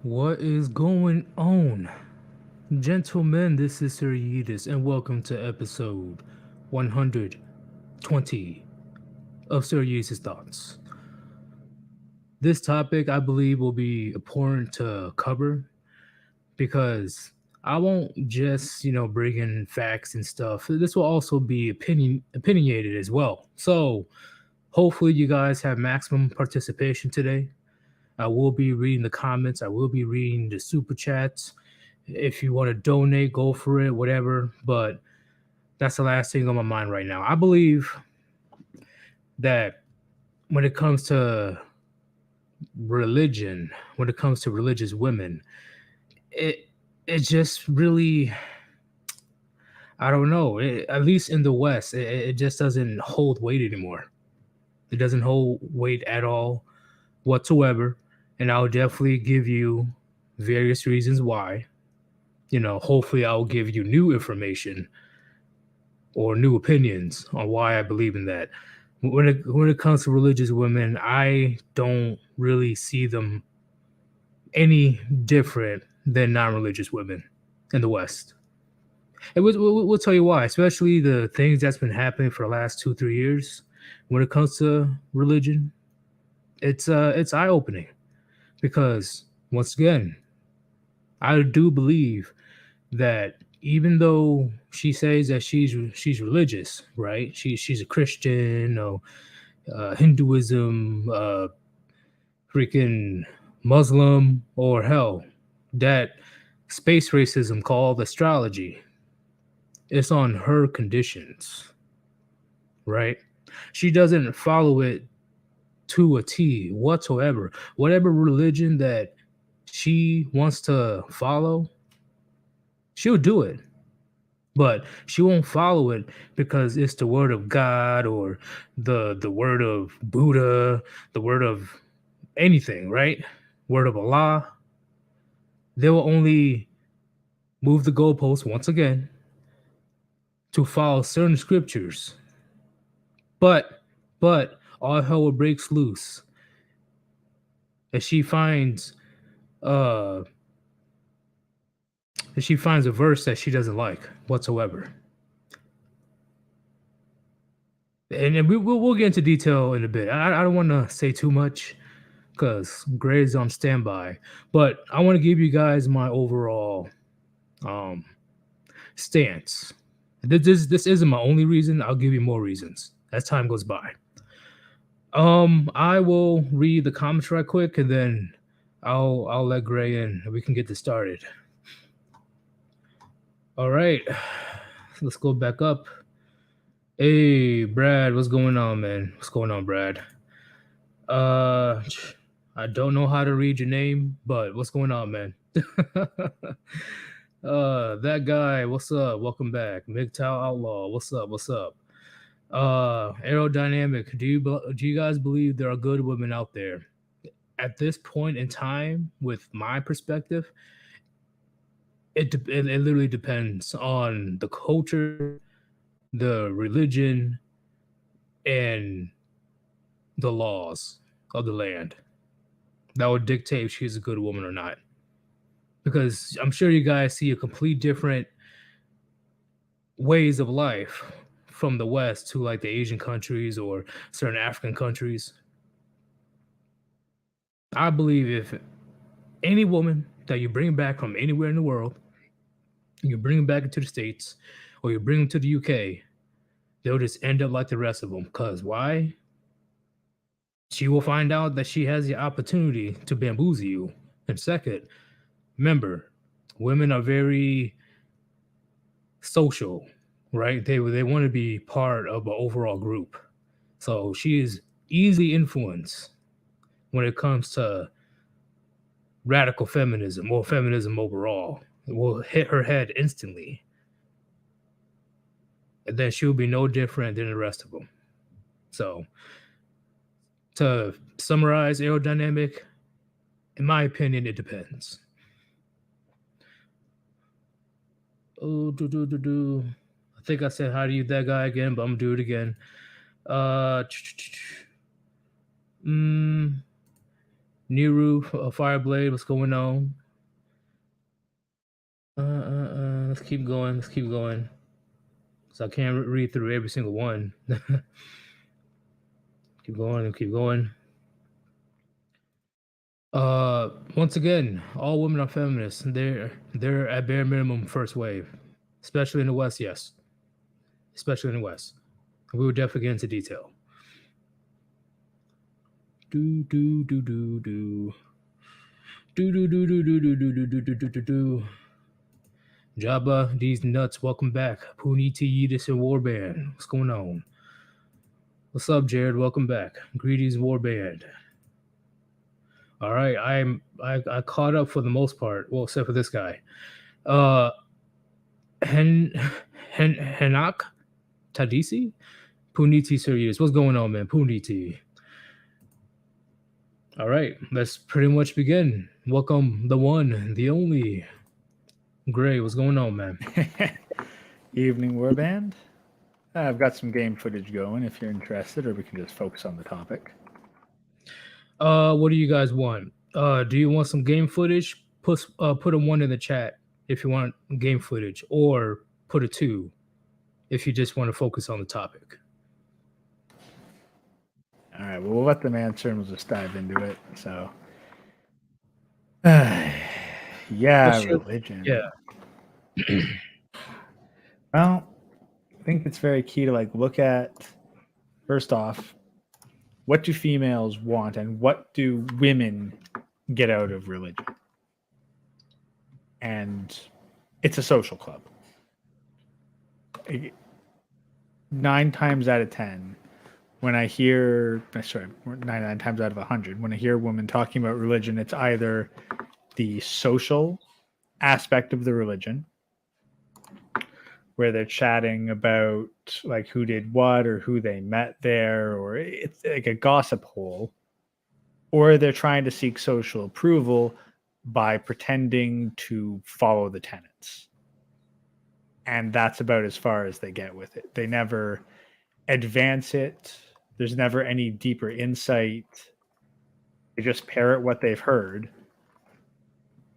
What is going on? Gentlemen, this is Sir Yeetus, and welcome to episode 120 of Sir Yeetus' Thoughts. This topic, I believe, will be important to cover because I won't just, bring in facts and stuff. This will also be opinionated as well. So, hopefully, you guys have maximum participation today. I will be reading the comments, I will be reading the super chats. If you want to donate, go for it, whatever. But that's the last thing on my mind right now. I believe that when it comes to religion, when it comes to religious women, it it just really, I don't know. At least in the West, it just doesn't hold weight anymore. It doesn't hold weight at all whatsoever. And I'll definitely give you various reasons why. Hopefully I'll give you new information or new opinions on why I believe in that. When it comes to religious women, I don't really see them any different than non-religious women in the West. And we'll tell you why, especially the things that's been happening for the last 2-3 years. When it comes to religion, it's eye opening because once again, I do believe that even though she says that she's religious, right? She's a Christian, or Hinduism, freaking Muslim, or hell, that space racism called astrology. It's on her conditions, right? She doesn't follow it to a T whatsoever. Whatever religion that she wants to follow, she'll do it. But she won't follow it because it's the word of God or the word of Buddha, the word of anything, right? Word of Allah. They will only move the goalposts once again to follow certain scriptures. But all hell breaks loose as uh she finds a verse that she doesn't like whatsoever. And we'll get into detail in a bit. I don't want to say too much because Gray's on standby, but I want to give you guys my overall um, stance. This isn't my only reason. I'll give you more reasons as time goes by. I will read the comments right quick, and then I'll let Gray in, and we can get this started. All right, let's go back up. Hey, Brad, what's going on, man? What's going on, Brad? I don't know how to read your name, but what's going on, man? That guy, what's up? Welcome back. MGTOW Outlaw, what's up? What's up? Aerodynamic, do you guys believe there are good women out there? At this point in time, with my perspective, it literally depends on the culture, the religion, and the laws of the land. That would dictate if she's a good woman or not. Because I'm sure you guys see a complete different ways of life from the West to like the Asian countries or certain African countries. I believe if any woman that you bring back from anywhere in the world, you bring them back into the States or you bring them to the UK, they'll just end up like the rest of them. Because why? She will find out that she has the opportunity to bamboozle you. And second, remember, women are very social, right? They want to be part of an overall group. So she is easily influenced when it comes to radical feminism or feminism overall. It will hit her head instantly. And then she'll be no different than the rest of them. So to summarize aerodynamic, in my opinion, it depends. Oh, I think I said hi to you, that guy again, but I'm gonna do it again. Niru, Fireblade, what's going on? Let's keep going. Let's keep going. So I can't read through every single one. Keep going. Keep going. Once again, all women are feminists. They're at bare minimum first wave, especially in the West. Yes, especially in the West. We will definitely get into detail. Do do do do do do do do do do do do do do do do do. Jabba, these nuts, welcome back. Puniti, Yeetus, and Warband. What's going on? What's up, Jared? Welcome back. Greetings, Warband. All right, I caught up for the most part. Well, except for this guy. Henak Tadisi? Puniti Sirius. What's going on, man? Puniti. All right, let's pretty much begin. Welcome, the one, the only. Gray, what's going on, man? Evening, Warband. I've got some game footage going if you're interested, or we can just focus on the topic. What do you guys want? Do you want some game footage? Put a 1 in the chat if you want game footage, or put a 2 if you just want to focus on the topic. All right, well, we'll let them answer and we'll just dive into it. So, yeah, religion. Yeah. Well, I think it's very key to look at, first off, what do females want and what do women get out of religion? And it's a social club. 9 times out of 10, when I hear, 99 times out of 100, when I hear women talking about religion, it's either the social aspect of the religion, where they're chatting about who did what or who they met there, or it's like a gossip hole, or they're trying to seek social approval by pretending to follow the tenets. And that's about as far as they get with it. They never advance it. There's never any deeper insight. They just parrot what they've heard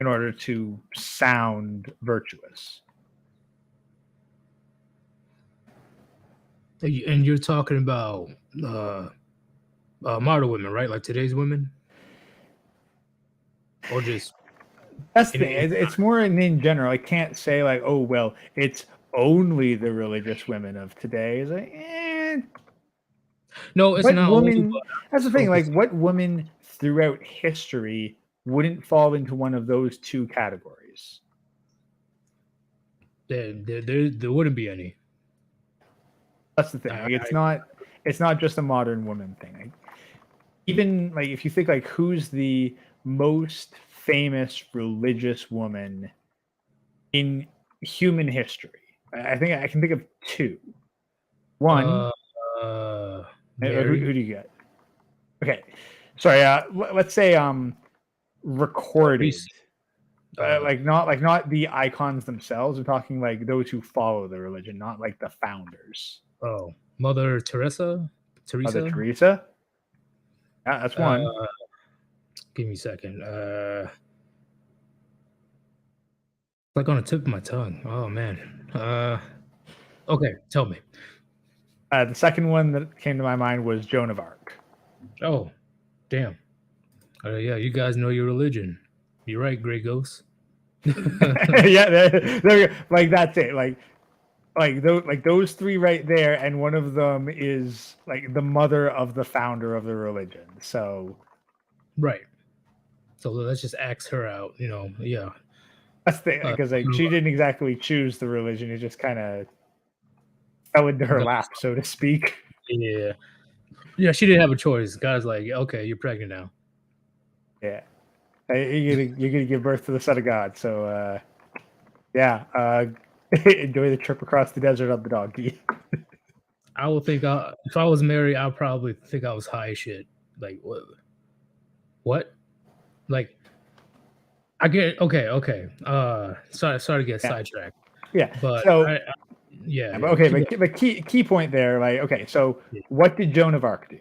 in order to sound virtuous. And you're talking about modern women, right? Like today's women? Or just... That's the thing. It's more in general. I can't say oh, well, it's only the religious women of today. It's no, it's not woman, that's the thing. What woman throughout history wouldn't fall into one of those two categories? There wouldn't be any. That's the thing. It's not just a modern woman thing. Even if you think who's the most famous religious woman in human history, I think I can think of 2. One, who do you get? Okay, sorry. Let's say recorded. Not the icons themselves. I'm talking those who follow the religion, not the founders. Oh, Mother Teresa? Mother Teresa? Yeah, that's one. Give me a second. On the tip of my tongue. Oh, man. Okay, tell me. The second one that came to my mind was Joan of Arc. Oh, damn. Yeah, you guys know your religion. You're right, Grey Ghost. Yeah, there we go. That's it. Those 3 right there, and one of them is the mother of the founder of the religion. So, right. So let's just axe her out. Yeah. That's the because she didn't exactly choose the religion; it just kind of fell into her lap, so to speak. Yeah. Yeah, she didn't have a choice. God's okay, you're pregnant now. Yeah, you're gonna give birth to the Son of God. So, yeah. Enjoy the trip across the desert on the donkey. I would think if I was married, I'd probably think I was high as shit. What? I get okay. Sorry to get sidetracked. Yeah, but so yeah. But okay, but key point there. Okay, so what did Joan of Arc do?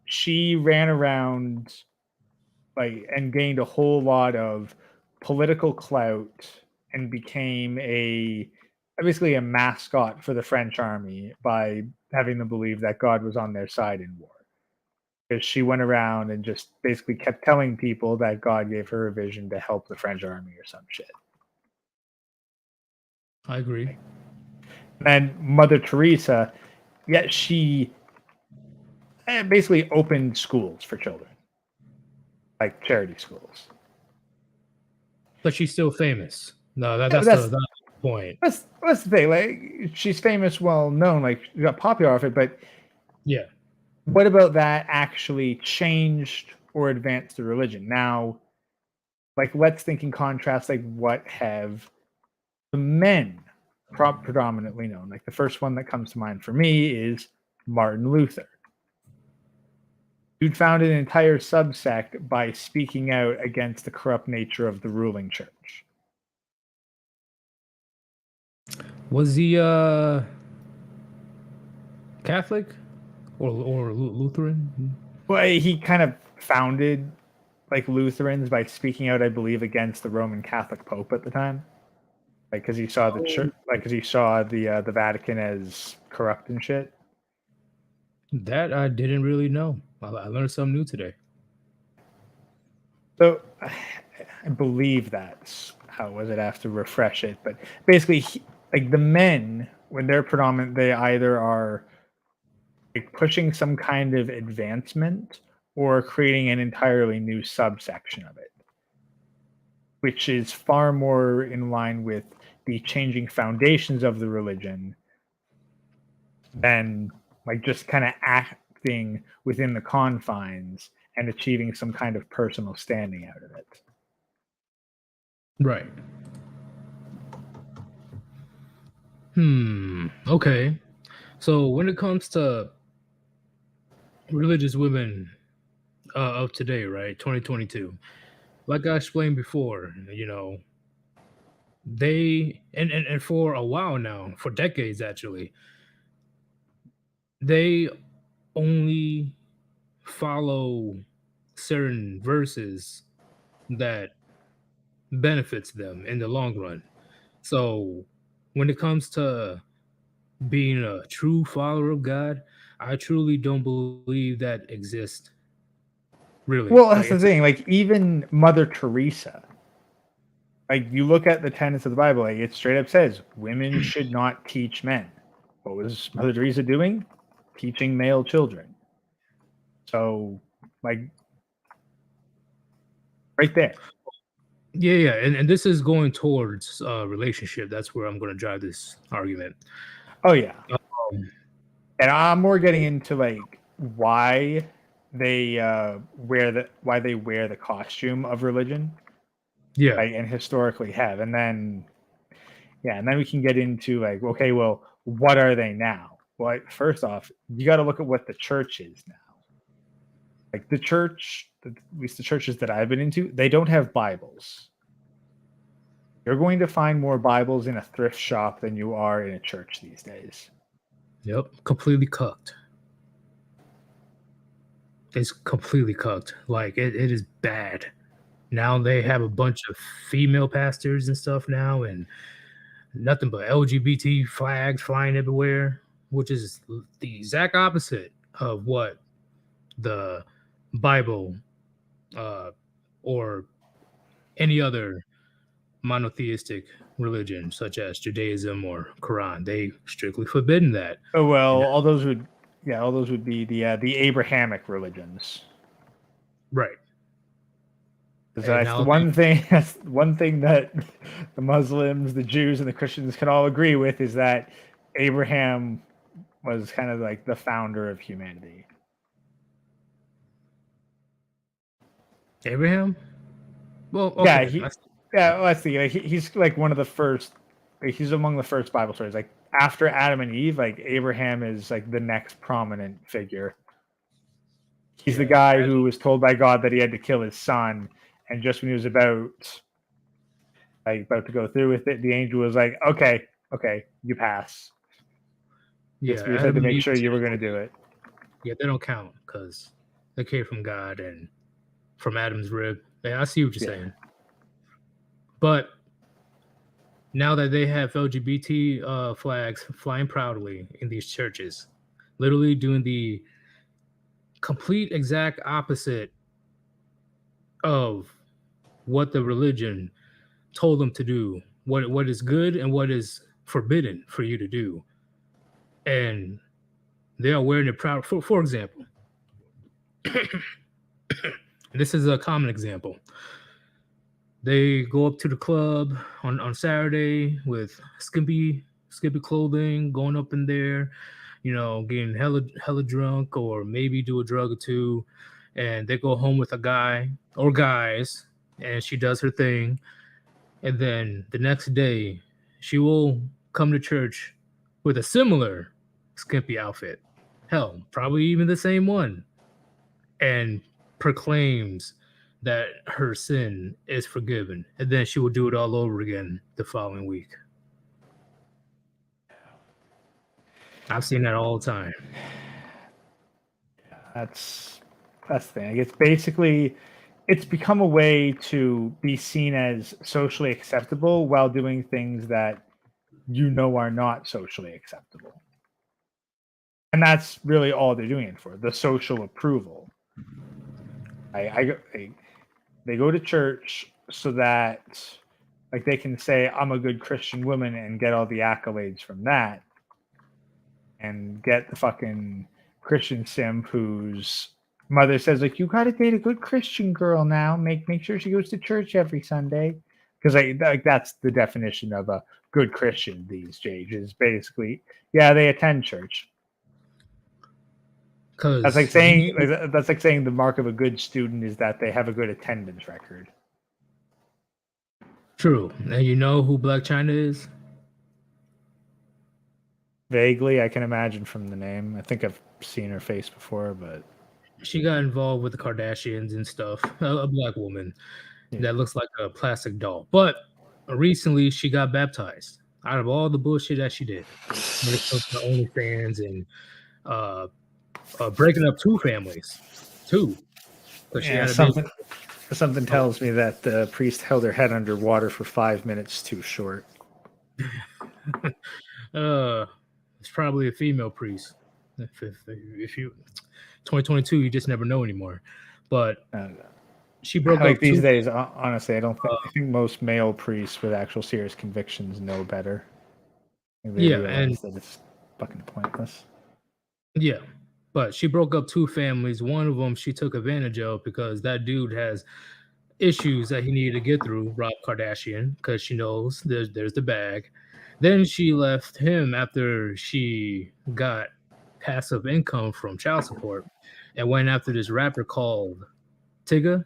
She ran around and gained a whole lot of political clout and became basically a mascot for the French army by having them believe that God was on their side in war. Because she went around and just basically kept telling people that God gave her a vision to help the French army or some shit. I agree. And Mother Teresa, yet she basically opened schools for children, like charity schools. But she's still famous. No, Yeah, that's the point. That's the thing. Like, she's famous, well known, like she got popular off it. But Yeah. what about that actually changed or advanced the religion? Now, like, let's think in contrast. Like, what have the men predominantly known? Like, the first one that comes to mind for me is Martin Luther. Dude founded an entire subsect by speaking out against the corrupt nature of the ruling church. Was he Catholic or Lutheran? Well, he kind of founded like Lutherans by speaking out, I believe, against the Roman Catholic Pope at the time, like because he saw the church, like because he saw the Vatican as corrupt and shit. That I didn't really know. I learned something new today. So I believe that's how was it. I have to refresh it, but basically, like the men, when they're predominant, they either are like pushing some kind of advancement or creating an entirely new subsection of it, which is far more in line with the changing foundations of the religion than like just kind of acting within the confines and achieving some kind of personal standing out of it. Right. Okay. So when it comes to religious women of today, right, 2022, like I explained before, they and for a while now, for decades actually, they only follow certain verses that benefits them in the long run. So when it comes to being a true follower of God, I truly don't believe that exists. Really. Well, Like that's the thing. Like even Mother Teresa, like you look at the tenets of the Bible, like it straight up says women should not teach men. What was Mother Teresa doing? Teaching male children. So, like, right there. Yeah, and this is going towards relationship. That's where I'm going to drive this argument. Oh yeah, Um, and I'm more getting into like why they wear the costume of religion, yeah, like, and historically have, and then we can get into like, okay, well, what are they now? Well, first off, you got to look at what the church is now. Like the church, at least the churches that I've been into, they don't have Bibles. You're going to find more Bibles in a thrift shop than you are in a church these days. yep, completely cucked. It's completely cucked. Like it is bad. Now they have a bunch of female pastors and stuff now, and nothing but LGBT flags flying everywhere, which is the exact opposite of what the Bible or any other monotheistic religion, such as Judaism or Quran, they strictly forbidden that. Oh well, And all those would be the Abrahamic religions. right. Because And that's the now one thing. That's one thing that the Muslims, the Jews, and the Christians can all agree with is that Abraham was kind of like the founder of humanity. Abraham? Well, okay. Let's see. Like, he's like one of the first. Like, he's among the first Bible stories. Like after Adam and Eve, like Abraham is like the next prominent figure. He's the guy who was told by God that he had to kill his son, and just when he was about to go through with it, the angel was like, "Okay, you pass." Yeah, We had to make sure you were going to do it. Yeah, they don't count because they came from God, and from Adam's rib. Yeah, I see what you're Yeah. saying. But now that they have LGBT flags flying proudly in these churches, literally doing the complete exact opposite of what the religion told them to do, what is good and what is forbidden for you to do, and they are wearing it proud. For example, this is a common example. They go up to the club on Saturday with skimpy clothing, going up in there, getting hella drunk, or maybe do a drug or two, and they go home with a guy or guys, and she does her thing, and then the next day she will come to church with a similar skimpy outfit, hell, probably even the same one, and proclaims that her sin is forgiven, and then she will do it all over again the following week. I've seen that all the time. That's the thing. It's become a way to be seen as socially acceptable while doing things that are not socially acceptable. And that's really all they're doing it for, the social approval. They go to church so that like they can say I'm a good Christian woman and get all the accolades from that, and get the fucking Christian simp whose mother says like you got to date a good Christian girl now. Make sure she goes to church every Sunday, because like that's the definition of a good Christian these days is basically they attend church. That's like saying the mark of a good student is that they have a good attendance record. True. And you know who Black China is? Vaguely, I can imagine from the name. I think I've seen her face before, but she got involved with the Kardashians and stuff. A black woman that looks like a plastic doll. But recently, she got baptized. Out of all the bullshit that she did, when it comes to OnlyFans and breaking up two families, something tells me that the priest held her head underwater for 5 minutes too short. It's probably a female priest. If you 2022, you just never know anymore. But she broke up these days. Honestly, I think most male priests with actual serious convictions know better. They realize that it's fucking pointless. Yeah, but she broke up two families. One of them she took advantage of because that dude has issues that he needed to get through, Rob Kardashian, because she knows there's the bag. Then she left him after she got passive income from child support and went after this rapper called Tyga.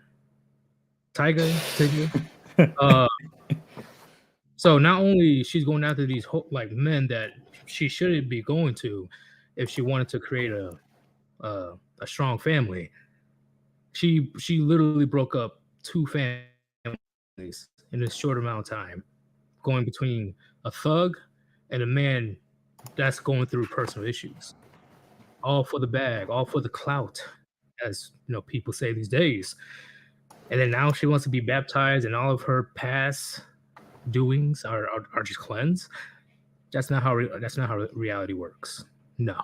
So not only she's going after these men that she shouldn't be going to if she wanted to create a strong family. She literally broke up two families in a short amount of time, going between a thug and a man that's going through personal issues, all for the bag, all for the clout, as people say these days. And then now she wants to be baptized, and all of her past doings are just cleansed. That's not how reality works. No,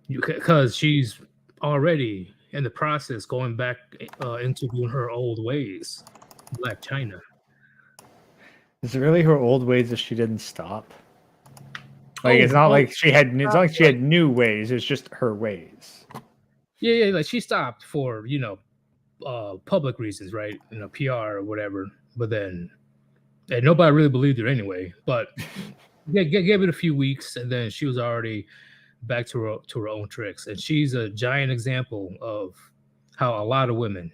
because she's already in the process going back into doing her old ways, Black China. Is it really her old ways if she didn't stop? It's not like she had. It's not like she had new ways. It's just her ways. Yeah. Like she stopped for public reasons, right? PR or whatever. But then, and nobody really believed her anyway. But gave it a few weeks, and then she was already back to her own tricks. And she's a giant example of how a lot of women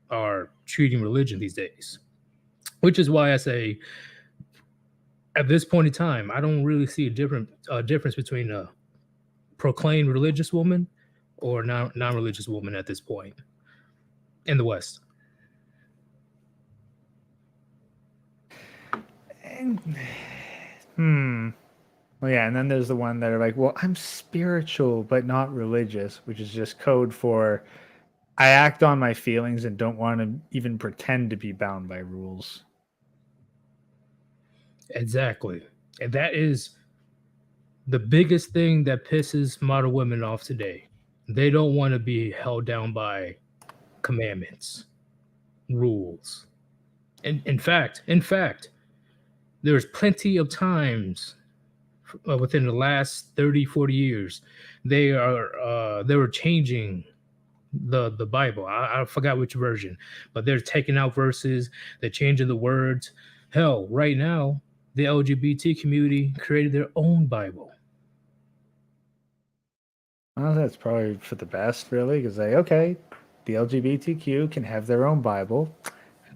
are treating religion these days. Which is why I say, at this point in time, I don't really see a difference between a proclaimed religious woman or non-religious woman at this point in the West. Well, yeah, and then there's the one that are like, well, I'm spiritual but not religious, which is just code for I act on my feelings and don't want to even pretend to be bound by rules. Exactly. And that is the biggest thing that pisses modern women off today. They don't want to be held down by commandments, rules. And in fact, there's plenty of times within the last 30, 40 years they were changing the Bible. I forgot which version, but they're taking out verses, they're changing the words. Hell, right now, the LGBT community created their own Bible. Well, that's probably for the best, really, because okay, the LGBTQ can have their own Bible,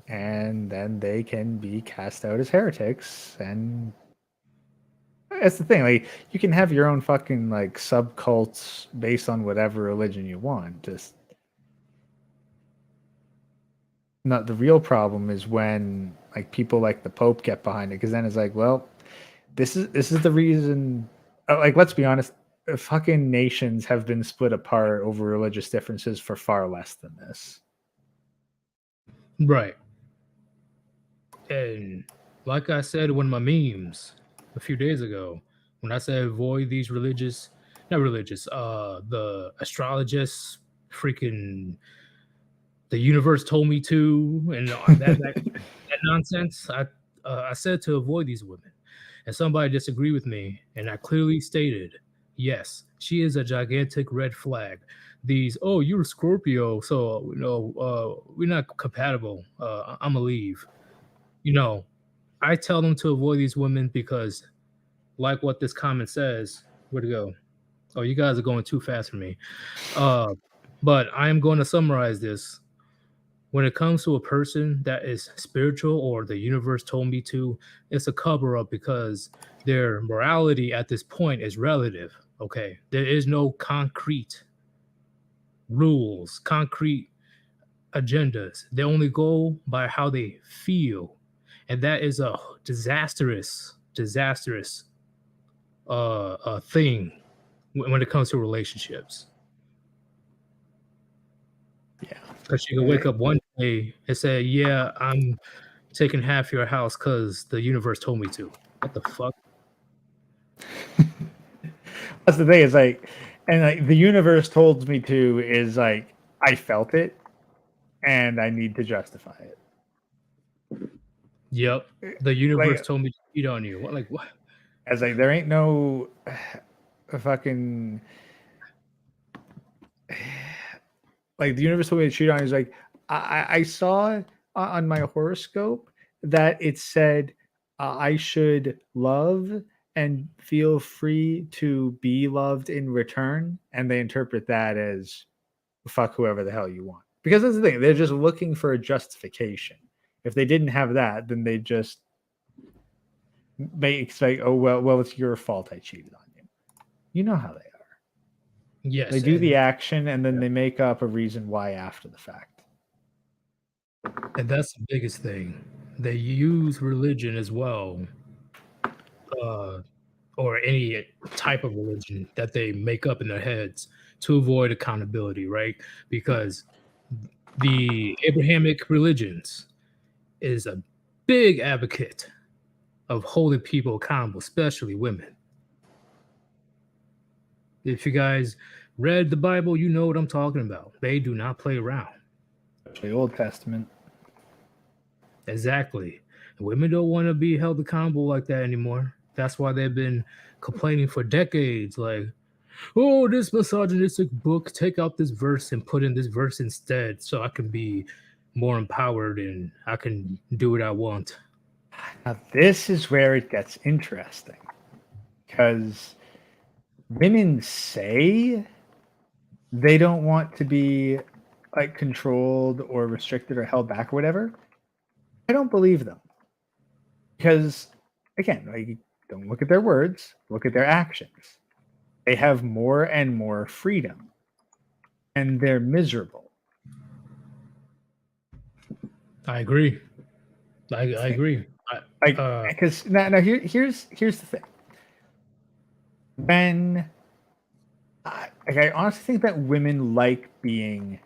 and then they can be cast out as heretics. And that's the thing, like you can have your own fucking like subcults based on whatever religion you want. Just not the real problem is when like people like the Pope get behind it, because then it's like, well, this is the reason. Like, let's be honest, fucking nations have been split apart over religious differences for far less than this. Right. And like I said in one of my memes a few days ago, when I said avoid these religious, not religious, the astrologists, freaking the universe told me to, and that nonsense. I said to avoid these women, and somebody disagreed with me, and I clearly stated, yes, she is a gigantic red flag. These, oh, you're a Scorpio, so we're not compatible. I'm gonna leave. You know, I tell them to avoid these women because, like what this comment says, where'd it go? Oh, you guys are going too fast for me. But I am going to summarize this. When it comes to a person that is spiritual or the universe told me to, it's a cover up because their morality at this point is relative. Okay. There is no concrete rules, concrete agendas. They only go by how they feel. And that is a disastrous thing when it comes to relationships. Yeah. Because you can wake up one day and say, yeah, I'm taking half your house because the universe told me to. What the fuck? That's the thing, is like, and like the universe told me to is like I felt it and I need to justify it. Yep. The universe Like, told me to cheat on you. What, like what? as like there ain't no fucking like the universe told me to cheat on you. Is like I saw on my horoscope that it said I should love and feel free to be loved in return, and they interpret that as fuck whoever the hell you want. Because that's the thing, they're just looking for a justification. If they didn't have that, then they just may expect, oh well, it's your fault I cheated on you. You know how they are. Yes. They do the action and then they make up a reason why after the fact. And that's the biggest thing. They use religion as well, or any type of religion that they make up in their heads to avoid accountability, right? Because the Abrahamic religions is a big advocate of holding people accountable, especially women. If you guys read the Bible, you know what I'm talking about. They do not play around. The Old Testament. Exactly. Women don't want to be held accountable like that anymore. That's why they've been complaining for decades, like, oh, this misogynistic book, take out this verse and put in this verse instead so I can be more empowered and I can do what I want. Now, this is where it gets interesting because women say they don't want to be like controlled or restricted or held back or whatever. I don't believe them because, again, like, don't look at their words, look at their actions. They have more and more freedom and they're miserable. I agree. I agree. Because now here's the thing. When I honestly think that women like being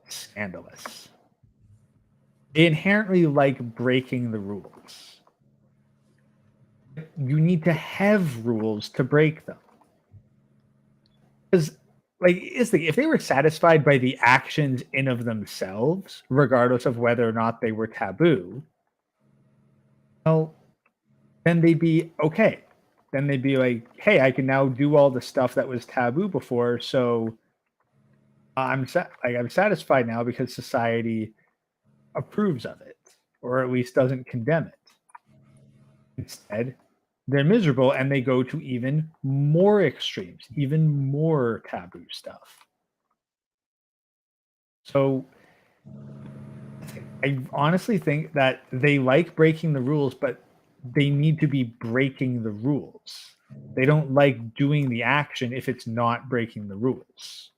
scandalous. They inherently like breaking the rules. You need to have rules to break them. Because, like, if they were satisfied by the actions in of themselves, regardless of whether or not they were taboo, well, then they'd be okay. Then they'd be like, hey, I can now do all the stuff that was taboo before, so I'm satisfied now because society approves of it, or at least doesn't condemn it. Instead, they're miserable and they go to even more extremes, even more taboo stuff. So I honestly think that they like breaking the rules, but they need to be breaking the rules. They don't like doing the action if it's not breaking the rules.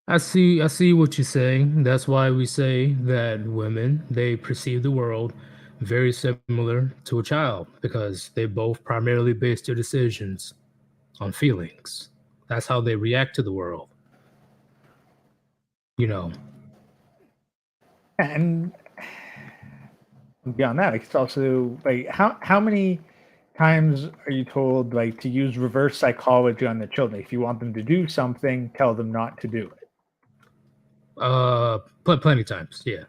I see what you're saying. That's why we say that women, they perceive the world very similar to a child because they both primarily base their decisions on feelings. That's how they react to the world. You know, And beyond that, it's also like how many times are you told like to use reverse psychology on the children? If you want them to do something, tell them not to do it. plenty times, yeah.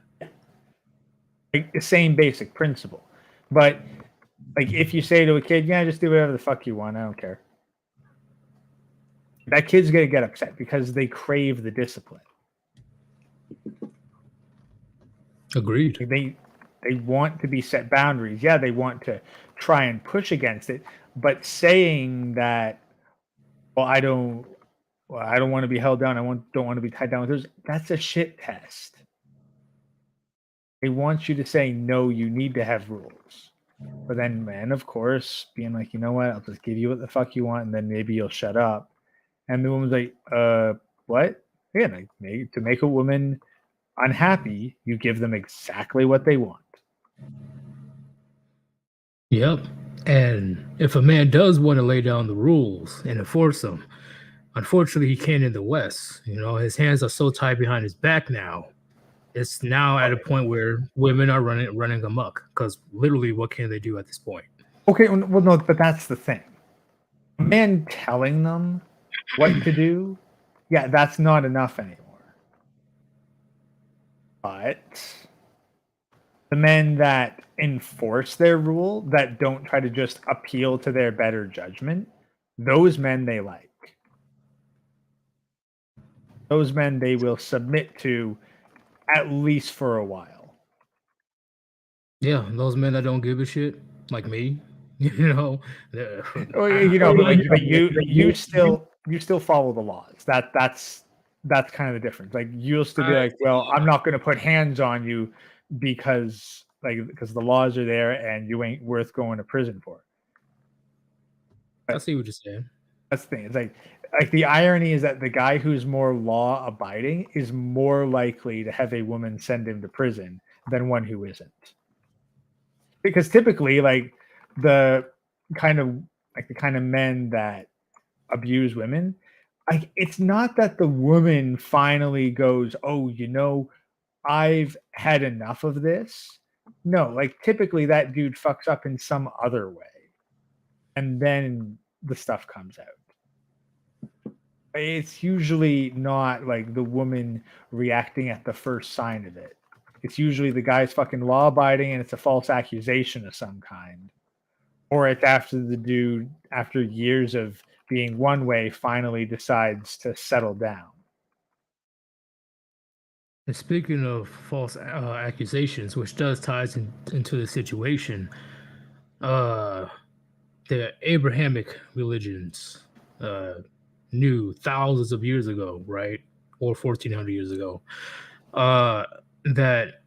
Like the same basic principle. But like if you say to a kid, yeah, just do whatever the fuck you want, I don't care. That kid's gonna get upset because they crave the discipline. Agreed. They want to be set boundaries. Yeah, they want to try and push against it, but saying that, well, I don't want to be held down. Don't want to be tied down with those. That's a shit test. They want you to say no. You need to have rules. But then, man, of course, being like, you know what? I'll just give you what the fuck you want, and then maybe you'll shut up. And the woman's like, what? Yeah, like, to make a woman unhappy, you give them exactly what they want. Yep. And if a man does want to lay down the rules and enforce them, unfortunately, he can't in the West. You know, his hands are so tied behind his back now. It's now at a point where women are running amok because literally, what can they do at this point? Okay, well, no, but that's the thing. A man telling them what to do, yeah, that's not enough anymore. But the men that enforce their rule, that don't try to just appeal to their better judgment, those men they like. Those men they will submit to at least for a while. Yeah, those men that don't give a shit, like me, you know. But you still follow the laws. That's kind of the difference. Like you'll still be like, well, I'm not going to put hands on you because the laws are there and you ain't worth going to prison for. But I see what you're saying. That's the thing. It's like the irony is that the guy who's more law abiding is more likely to have a woman send him to prison than one who isn't. Because typically, like the kind of men that abuse women, like it's not that the woman finally goes, oh, I've had enough of this. No, like typically that dude fucks up in some other way, and then the stuff comes out. It's usually not like the woman reacting at the first sign of it. It's usually the guy's fucking law abiding and it's a false accusation of some kind. Or it's after the dude, after years of being one way, finally decides to settle down. And speaking of false accusations, which does ties into the situation, the Abrahamic religions knew thousands of years ago, right, or 1,400 years ago, that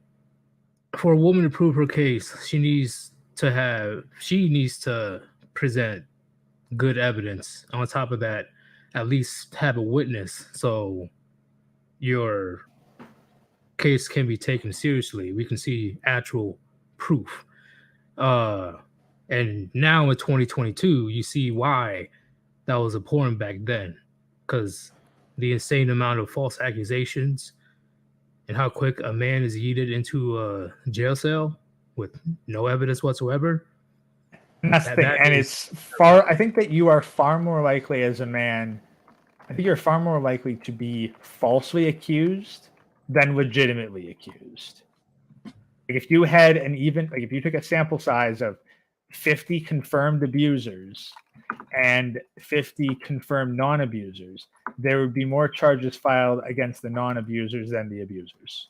for a woman to prove her case, she needs to present good evidence. On top of that, at least have a witness, so your case can be taken seriously. We can see actual proof. And now in 2022, you see why that was important back then, because the insane amount of false accusations and how quick a man is yeeted into a jail cell with no evidence whatsoever. And that's the thing. And it's far, I think that you are far more likely as a man, I think you're far more likely to be falsely accused than legitimately accused. Like if you had if you took a sample size of 50 confirmed abusers and 50 confirmed non-abusers, there would be more charges filed against the non-abusers than the abusers.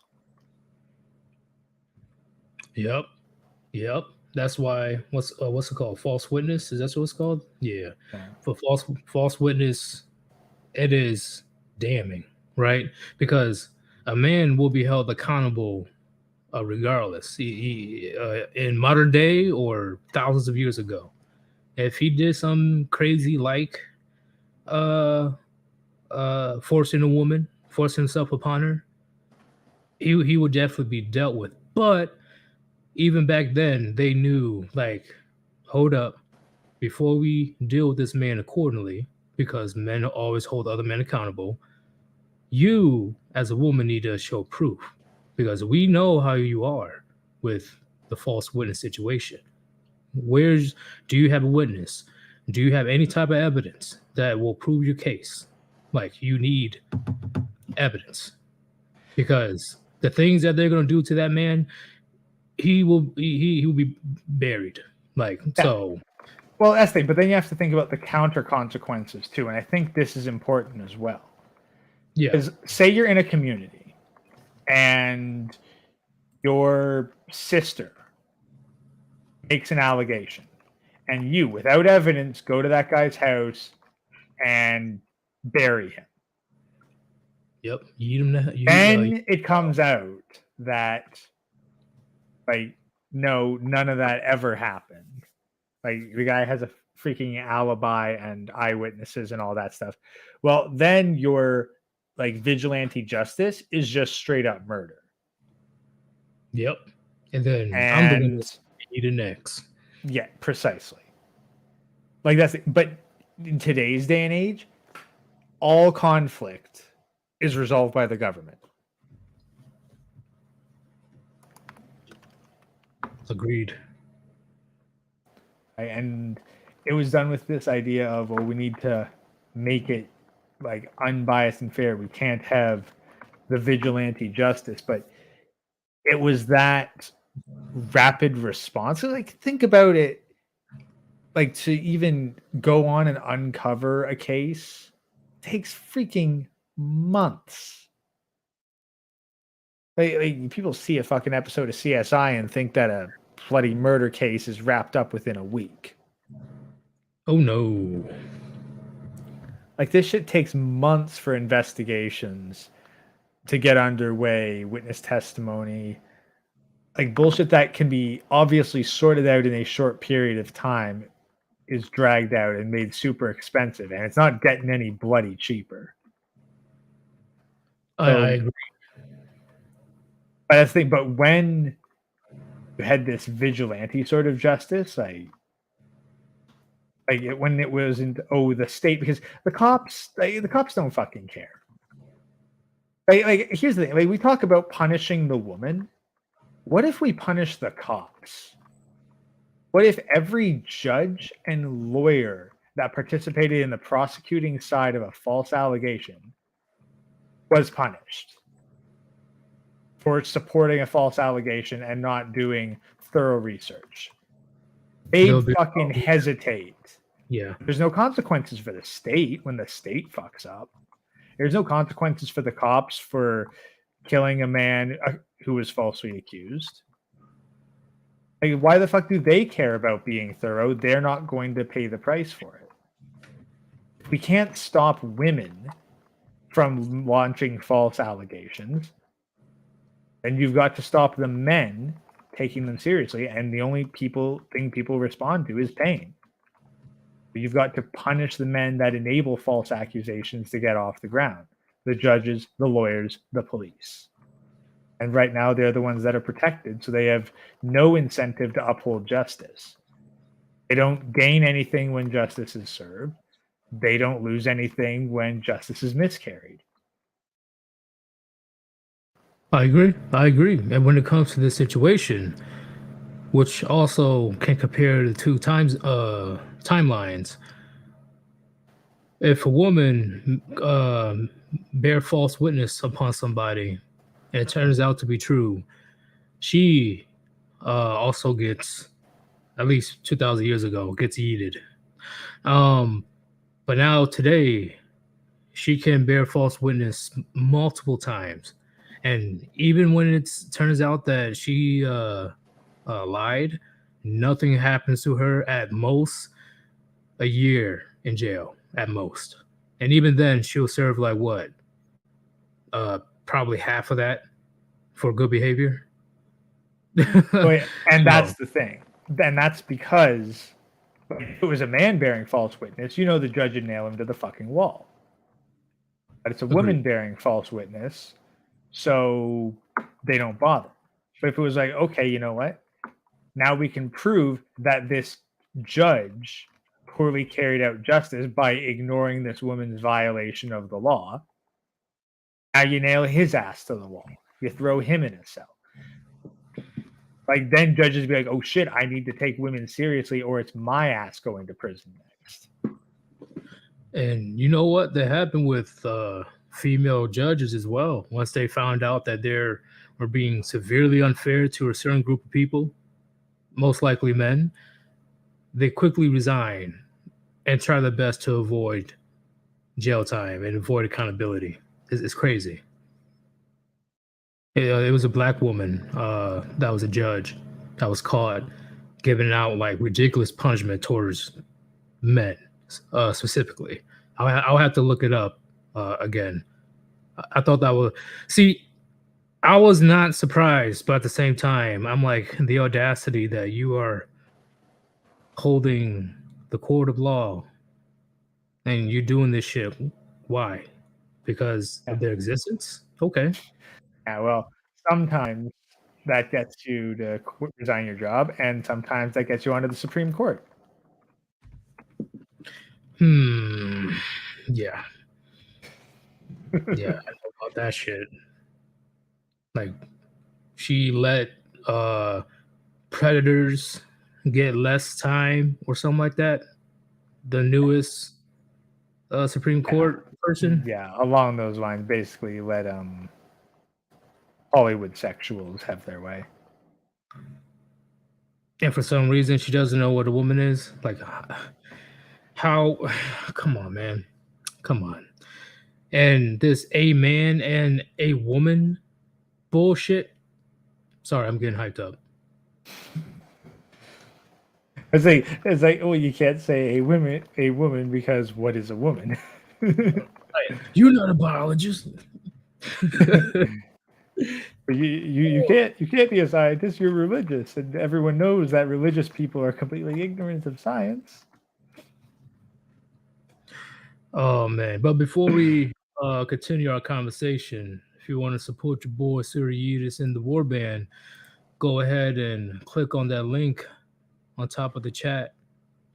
Yep. That's why what's it called? False witness? Is that what it's called? Yeah. For false witness, it is damning, right? Because a man will be held accountable regardless. In modern day or thousands of years ago, if he did something crazy like forcing a woman, forcing himself upon her, he would definitely be dealt with. But even back then, they knew, like, hold up, before we deal with this man accordingly, because men always hold other men accountable, you as a woman need to show proof, because we know how you are with the false witness situation. Do you have a witness? Do you have any type of evidence that will prove your case? Like, you need evidence, because the things that they're going to do to that man, he will be buried. Like, yeah. So well, that's the thing, but then you have to think about the counter consequences too, and I think this is important as well. Yeah. Because say you're in a community and your sister makes an allegation, and you, without evidence, go to that guy's house and bury him. Yep. Then it comes out that, like, no, none of that ever happened. Like, the guy has a freaking alibi and eyewitnesses and all that stuff. Well, then your, like, vigilante justice is just straight up murder. Yep. And then I'm the one that's eating next. Yeah, precisely. Like, that's it. But in today's day and age, all conflict is resolved by the government. Agreed. And it was done with this idea of, well, we need to make it, like, unbiased and fair. We can't have the vigilante justice. But it was that rapid response. Like, think about it. Like, to even go on and uncover a case takes freaking months. Like, people see a fucking episode of CSI and think that a bloody murder case is wrapped up within a week. Oh no. Like, this shit takes months for investigations to get underway, witness testimony, like, bullshit that can be obviously sorted out in a short period of time is dragged out and made super expensive, and it's not getting any bloody cheaper. I agree. But that's the thing. But when you had this vigilante sort of justice, when it wasn't the state, because the cops don't fucking care. Like, here's the thing. Like, we talk about punishing the woman. What if we punish the cops? What if every judge and lawyer that participated in the prosecuting side of a false allegation was punished for supporting a false allegation and not doing thorough research? They'd fucking hesitate. Yeah. There's no consequences for the state when the state fucks up. There's no consequences for the cops for killing a man who was falsely accused. Like, why the fuck do they care about being thorough? They're not going to pay the price for it. We can't stop women from launching false allegations, and you've got to stop the men taking them seriously. And the only thing people respond to is pain. You've got to punish the men that enable false accusations to get off the ground. The judges, the lawyers, the police. And right now, they're the ones that are protected, so they have no incentive to uphold justice. They don't gain anything when justice is served. they don't lose anything when justice is miscarried. I agree. And when it comes to this situation, which also can compare the two timelines, if a woman bear false witness upon somebody and it turns out to be true, she also gets, at least 2,000 years ago, gets yeeted. But now today, she can bear false witness multiple times, and even when it turns out that she lied, nothing happens to her. At most, a year in jail at most, and even then, she'll serve like what? Probably half of that for good behavior. And that's So, the thing. And that's because if it was a man bearing false witness, the judge would nail him to the fucking wall. But it's a woman agreed. bearing false witness, so they don't bother. But if it was like, okay, you know what? Now we can prove that this judge poorly carried out justice by ignoring this woman's violation of the law. Now you nail his ass to the wall. You throw him in a cell. Like, then judges be like, oh shit, I need to take women seriously or it's my ass going to prison next. And you know what? That happened with female judges as well. Once they found out that they were being severely unfair to a certain group of people, most likely men, they quickly resign and try their best to avoid jail time and avoid accountability. It's crazy. It was a black woman that was a judge that was caught giving out like ridiculous punishment towards men specifically. I'll have to look it up again. I thought that was I was not surprised, but at the same time, I'm like, the audacity that you are holding the court of law and you're doing this shit. Why? Because of their existence? Okay. Yeah, well, sometimes that gets you to resign your job, and sometimes that gets you onto the Supreme Court. Yeah. Yeah, I know about that shit. Like, she let predators get less time or something like that. The newest Supreme Court person. Yeah, along those lines, basically let Hollywood sexuals have their way. And for some reason, she doesn't know what a woman is. Like, how? Come on, man. Come on. And this a man and a woman bullshit. Sorry, I'm getting hyped up. It's like, oh, you can't say a woman because what is a woman? You're not a biologist. But you can't be a scientist. You're religious, and everyone knows that religious people are completely ignorant of science. Oh man! But before we continue our conversation, if you want to support your boy Yeetus in the Warband, go ahead and click on that link on top of the chat,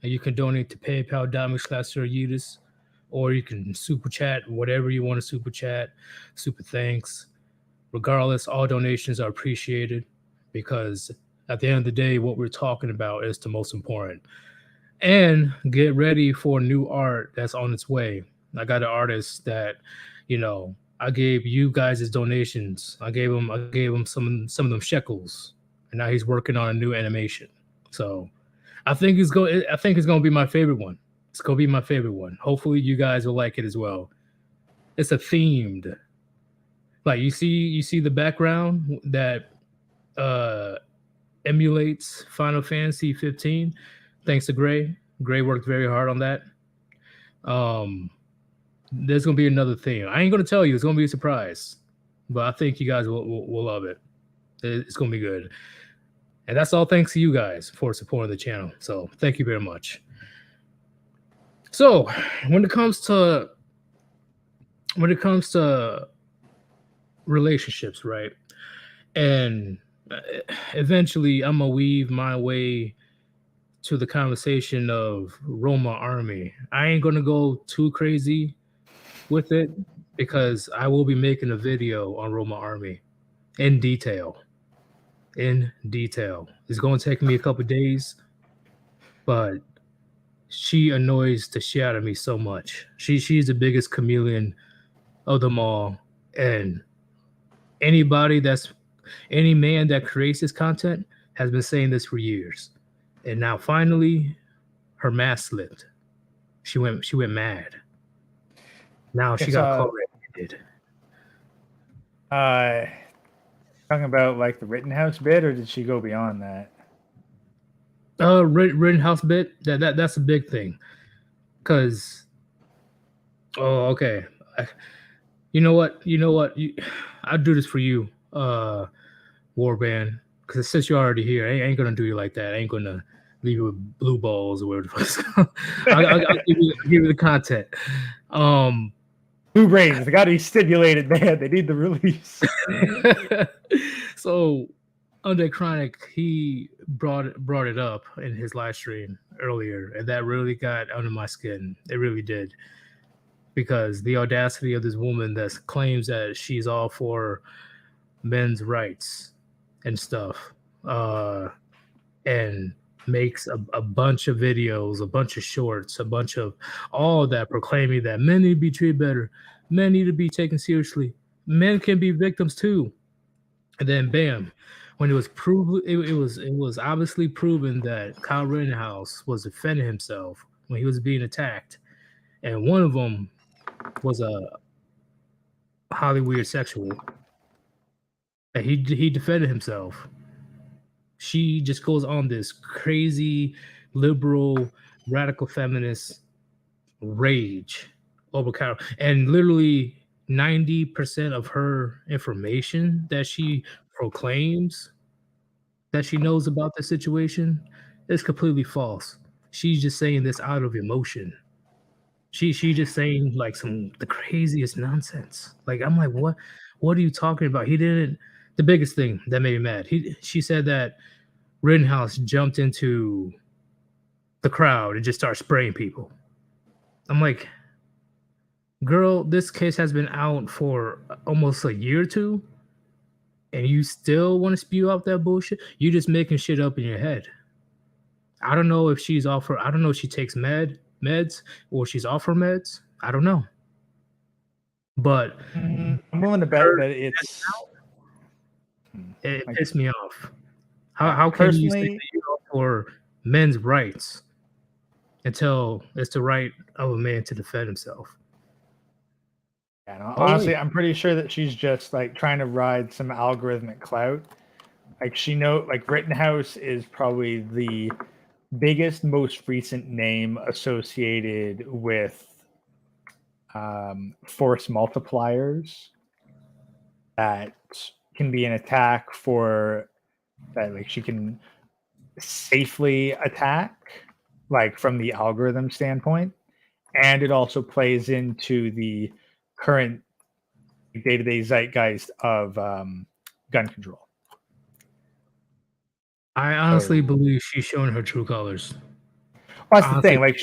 and you can donate to PayPal.me/Yeetus, or you can super chat whatever you want to super chat, super thanks. Regardless, all donations are appreciated because at the end of the day, what we're talking about is the most important. And get ready for new art that's on its way. I got an artist that, I gave you guys his donations. I gave him some of them shekels, and now he's working on a new animation. So I think it's gonna be my favorite one. It's gonna be my favorite one. Hopefully you guys will like it as well. It's a themed, like you see the background that emulates Final Fantasy 15. Thanks to Gray. Gray worked very hard on that. There's gonna be another thing. I ain't gonna tell you. It's gonna be a surprise, but I think you guys will love it. It's gonna be good. And that's all thanks to you guys for supporting the channel. So thank you very much. So when it comes to relationships, right? And eventually I'm gonna weave my way to the conversation of Roma Army. I ain't gonna go too crazy with it because I will be making a video on Roma Army in detail. In detail. It's gonna take me a couple days, but she annoys the shit out of me so much. She's the biggest chameleon of them all, and any man that creates this content has been saying this for years, and now finally her mask slipped. She went mad. Now she got caught red-handed. Talking about like the Rittenhouse bit, or did she go beyond that? Rittenhouse bit, that's a big thing. Cause okay. You know what? I'll do this for you, Warband. Because since you're already here, I ain't gonna do you like that. I ain't gonna leave you with blue balls or whatever. I'll give you the content. Blue brains, they got to be stimulated, man. They need the release. So, Undead Chronic, he brought it up in his live stream earlier, and that really got under my skin. It really did, because the audacity of this woman that claims that she's all for men's rights and stuff, and makes a bunch of videos, a bunch of shorts, a bunch of all that proclaiming that men need to be treated better, men need to be taken seriously, men can be victims too. And then bam, when it was proven, it was obviously proven that Kyle Rittenhouse was defending himself when he was being attacked, and one of them was a Hollywood sexual, and he defended himself. She just goes on this crazy liberal radical feminist rage over Kyle, and literally 90% of her information that she proclaims that she knows about the situation is completely false. She's just saying this out of emotion. She just saying like the craziest nonsense. Like, I'm like, what are you talking about? He didn't. The biggest thing that made me mad, she said that Rittenhouse jumped into the crowd and just started spraying people. I'm like, girl, this case has been out for almost a year or two, and you still want to spew out that bullshit? You just making shit up in your head. I don't know if she's off her. I don't know if she takes meds or she's off her meds. I don't know. But I'm willing to bet that it pissed me off. How can you say that you're all for men's rights until it's the right of a man to defend himself? Yeah, no, honestly, I'm pretty sure that she's just like trying to ride some algorithmic clout. Like like Rittenhouse is probably the biggest, most recent name associated with force multipliers that can be an attack for that. Like she can safely attack, like from the algorithm standpoint, and it also plays into the current day-to-day zeitgeist of gun control. I honestly believe she's showing her true colors. Well, that's the thing. Like,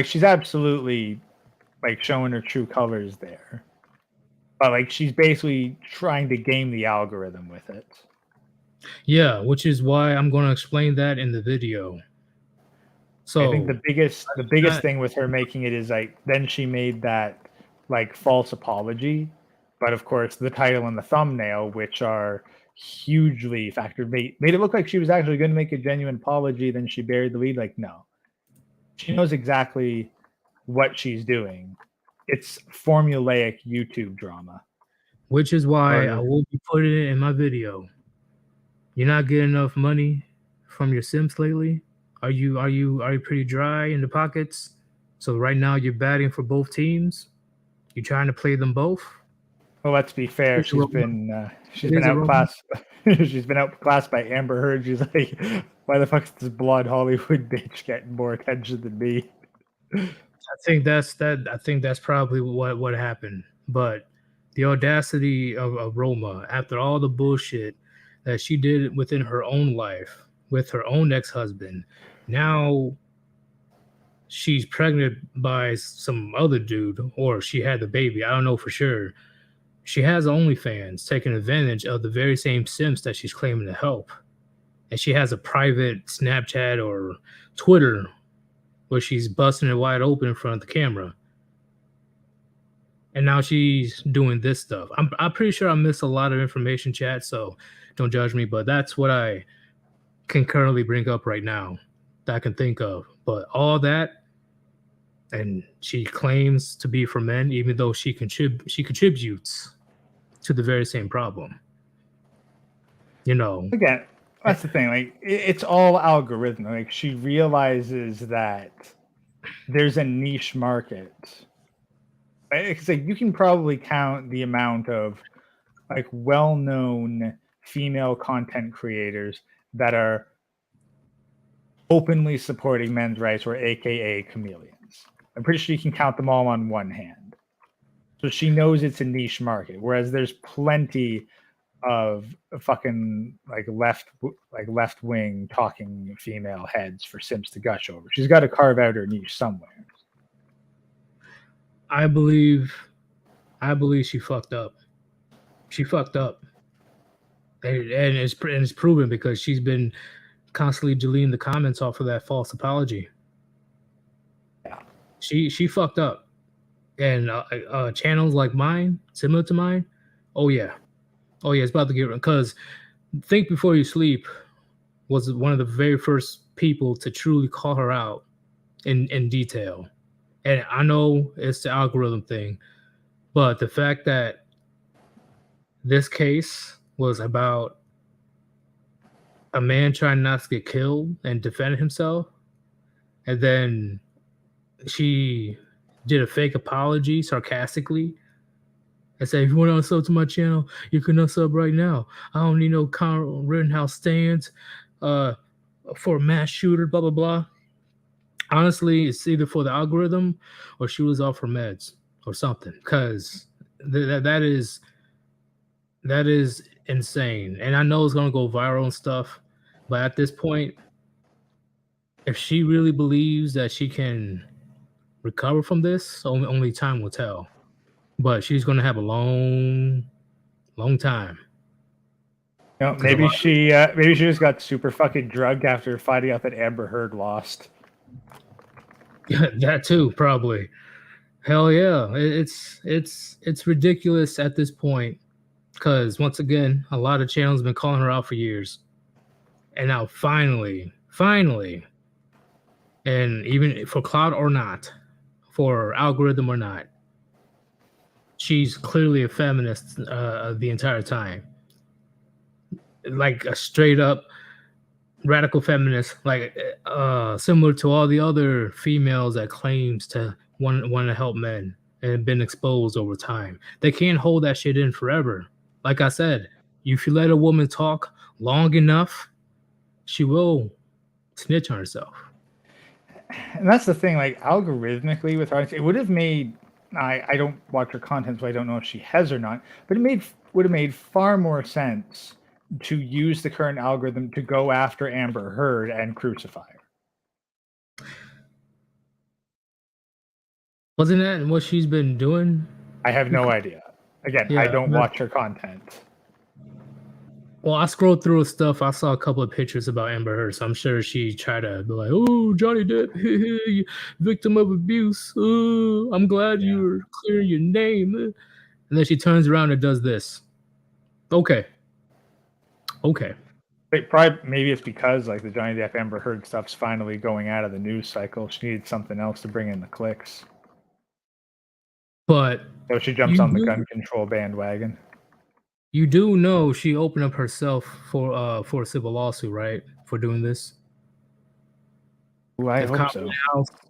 she's absolutely like showing her true colors there. But like, she's basically trying to game the algorithm with it. Yeah, which is why I'm going to explain that in the video. So I think the biggest thing with her making it is like, then she made that like false apology, but of course the title and the thumbnail, which are hugely factored, made it look like she was actually going to make a genuine apology. Then she buried the lead. Like, no, she knows exactly what she's doing. It's formulaic YouTube drama, which is why I will be putting it in my video. You're not getting enough money from your Sims lately. Are you pretty dry in the pockets? So right now you're batting for both teams. You're trying to play them both. Well, let's be fair. She's been outclassed. She's been outclassed by Amber Heard. She's like, why the fuck is this blonde Hollywood bitch getting more attention than me? I think that's probably what happened. But the audacity of Roma, after all the bullshit that she did within her own life with her own ex-husband, Now she's pregnant by some other dude, or she had the baby. I don't know for sure. She has OnlyFans taking advantage of the very same Sims that she's claiming to help. And she has a private Snapchat or Twitter where she's busting it wide open in front of the camera. And now she's doing this stuff. I'm pretty sure I missed a lot of information, chat, so don't judge me, but that's what I can currently bring up right now that I can think of. But all that, and she claims to be for men, even though she contributes to the very same problem. You know, Again, that's the thing. Like, it's all algorithmic. Like, she realizes that there's a niche market. It's like you can probably count the amount of like well-known female content creators that are openly supporting men's rights, or AKA chameleons. I'm pretty sure you can count them all on one hand. So she knows it's a niche market, whereas there's plenty of fucking like left wing talking female heads for Sims to gush over. She's got to carve out her niche somewhere. I believe she fucked up. She fucked up, and it's proven because she's been constantly deleting the comments off of that false apology. Yeah, she fucked up, and channels like mine, similar to mine, oh yeah, it's about to get because Think Before You Sleep was one of the very first people to truly call her out in detail. And I know it's the algorithm thing, but the fact that this case was about a man trying not to get killed and defend himself, and then she did a fake apology sarcastically and said, if you want to sub to my channel, you can unsub right now. I don't need no Kyle Rittenhouse stands for a mass shooter, blah, blah, blah. Honestly, it's either for the algorithm or she was off her meds or something, because that is insane. And I know it's going to go viral and stuff, but at this point, if she really believes that she can recover from this, only time will tell. But she's going to have a long time. No, maybe she just got super fucking drugged after finding out that Amber Heard lost. That too, probably. Hell yeah, it's ridiculous at this point, because once again, a lot of channels have been calling her out for years, and now finally, and even for cloud or not, for algorithm or not, she's clearly a feminist the entire time, like a straight up radical feminist, like similar to all the other females that claims to want to help men and been exposed over time. They can't hold that shit in forever. Like I said, if you let a woman talk long enough, she will snitch on herself. And that's the thing, like algorithmically with her, it would have made, I don't watch her content, so I don't know if she has or not, but it would have made far more sense to use the current algorithm to go after Amber Heard and crucify her. Wasn't that what she's been doing? I have no idea. Again, yeah, I don't watch her content. Well, I scrolled through stuff. I saw a couple of pictures about Amber Heard, so I'm sure she tried to be like, "Oh, Johnny Depp, victim of abuse. Oh, I'm glad you were clearing your name." And then she turns around and does this. Okay. Maybe it's because like the Johnny Depp Amber Heard stuff's finally going out of the news cycle. She needed something else to bring in the clicks. But so she jumps on the gun control bandwagon. You do know she opened up herself for a civil lawsuit, right? For doing this. Ooh, I hope so.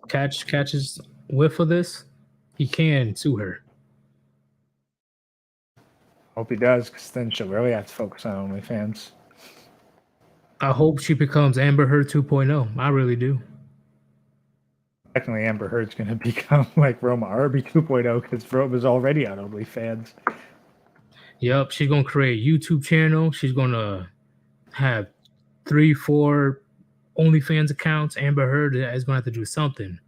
Catches whiff of this, he can sue her. Hope he does, because then she'll really have to focus on OnlyFans. I hope she becomes Amber Heard 2.0. I really do. Technically, Amber Heard's going to become like Roma Arby 2.0, because Roma's already on OnlyFans. Yep, she's going to create a YouTube channel. She's going to have 3-4 OnlyFans accounts. Amber Heard is going to have to do something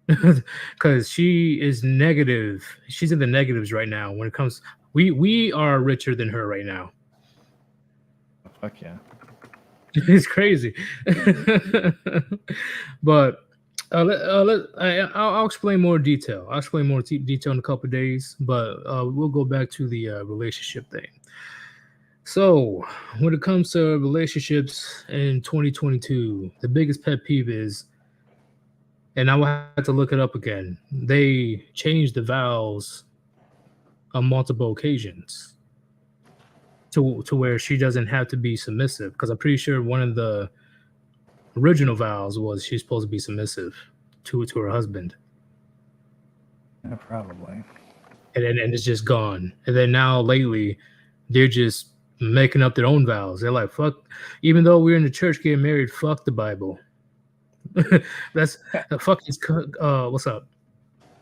because she is negative. She's in the negatives right now when it comes. We are richer than her right now. Fuck yeah. It's crazy. But I'll explain more detail. I'll explain more detail in a couple of days. But we'll go back to the relationship thing. So, when it comes to relationships in 2022, the biggest pet peeve is, and I will have to look it up again, they changed the vows on multiple occasions to where she doesn't have to be submissive. Because I'm pretty sure one of the original vows was she's supposed to be submissive to her husband. Yeah, probably. And it's just gone. And then now lately, they're just making up their own vows. They're like, fuck, even though we're in the church getting married, fuck the Bible. That's fuck is what's up?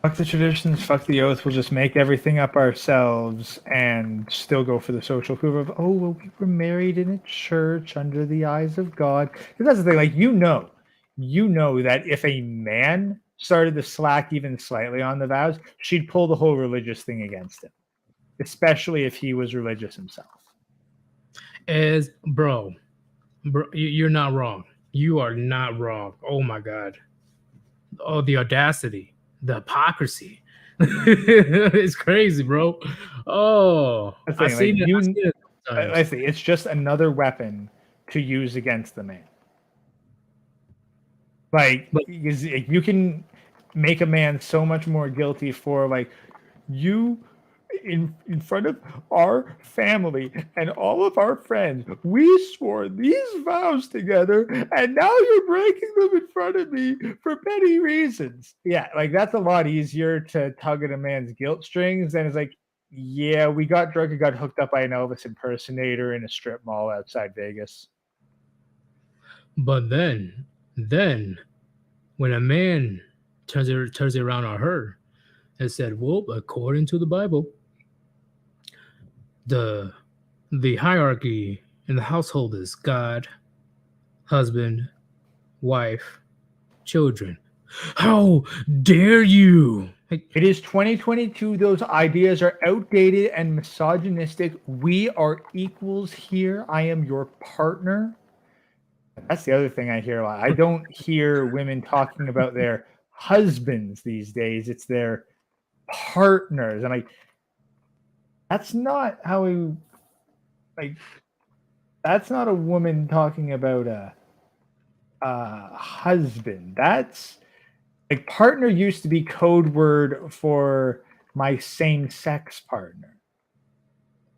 Fuck the traditions, fuck the oath. We'll just make everything up ourselves and still go for the social proof of, oh, well, we were married in a church under the eyes of God. Because that's the thing, like, you know that if a man started to slack even slightly on the vows, she'd pull the whole religious thing against him, especially if he was religious himself. As bro, you're not wrong. You are not wrong. Oh my God. Oh, the audacity, the hypocrisy. It's crazy, bro. Oh, I see. It's just another weapon to use against the man. Like, you can make a man so much more guilty for, like, you in front of our family and all of our friends, we swore these vows together, and now you're breaking them in front of me for many reasons. Yeah, like, that's a lot easier to tug at a man's guilt strings than it's like, yeah, we got drunk and got hooked up by an Elvis impersonator in a strip mall outside Vegas. But then when a man turns it around on her and said, well, according to the Bible, the hierarchy in the household is God, husband, wife, children. How dare you? It is 2022. Those ideas are outdated and misogynistic. We are equals here. I am your partner. That's the other thing I hear a lot. I don't hear women talking about their husbands these days. It's their partners. And that's not how we, that's not a woman talking about a husband. That's like, partner used to be code word for my same-sex partner.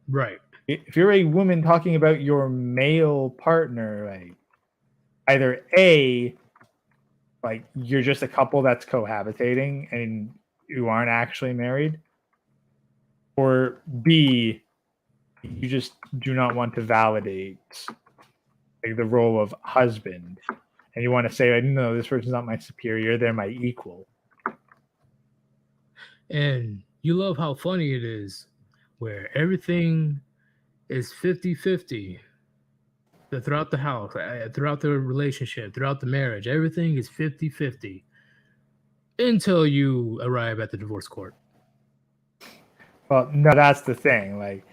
Right. If you're a woman talking about your male partner, like, either A, like, you're just a couple that's cohabitating and you aren't actually married, or B, you just do not want to validate, like, the role of husband, and you want to say, no, this person's not my superior, they're my equal. And you love how funny it is where everything is 50-50 throughout the house, throughout the relationship, throughout the marriage. Everything is 50-50 until you arrive at the divorce court. Well, no, that's the thing. Like,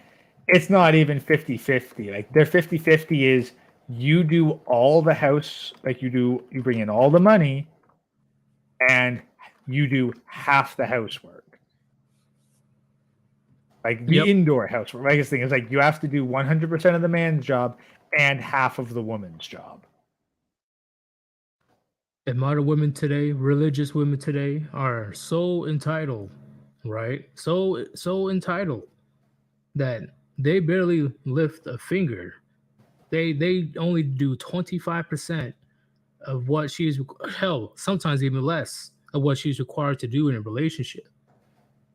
it's not even 50-50. Like, their 50-50 is you do all the house, like, you bring in all the money and you do half the housework. Like, the indoor housework. Like, this thing is, like, you have to do 100% of the man's job and half of the woman's job. And modern women today, religious women today, are so entitled, right? So entitled that they barely lift a finger. They only do 25% of what she's, hell, sometimes even less of what she's required to do in a relationship.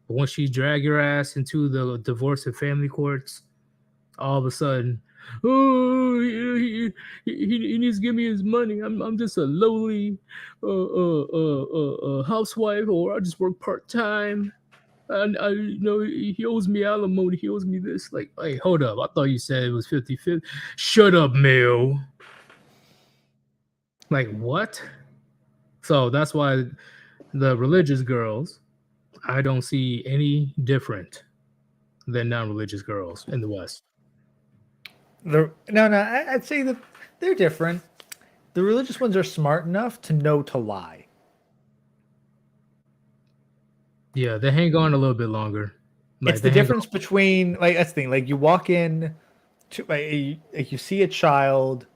But once she drag your ass into the divorce and family courts, all of a sudden, oh, he needs to give me his money. I'm just a lowly housewife, or I just work part time. And he owes me alimony. He owes me this. Like, hey, hold up. I thought you said it was 50-50. Shut up, Mel. Like what? So that's why the religious girls, I don't see any different than non-religious girls in the West. I'd say that they're different. The religious ones are smart enough to know to lie. Yeah, they hang on a little bit longer. It's Like the they hang difference on. between like that's the thing. Like you walk in to like you see a child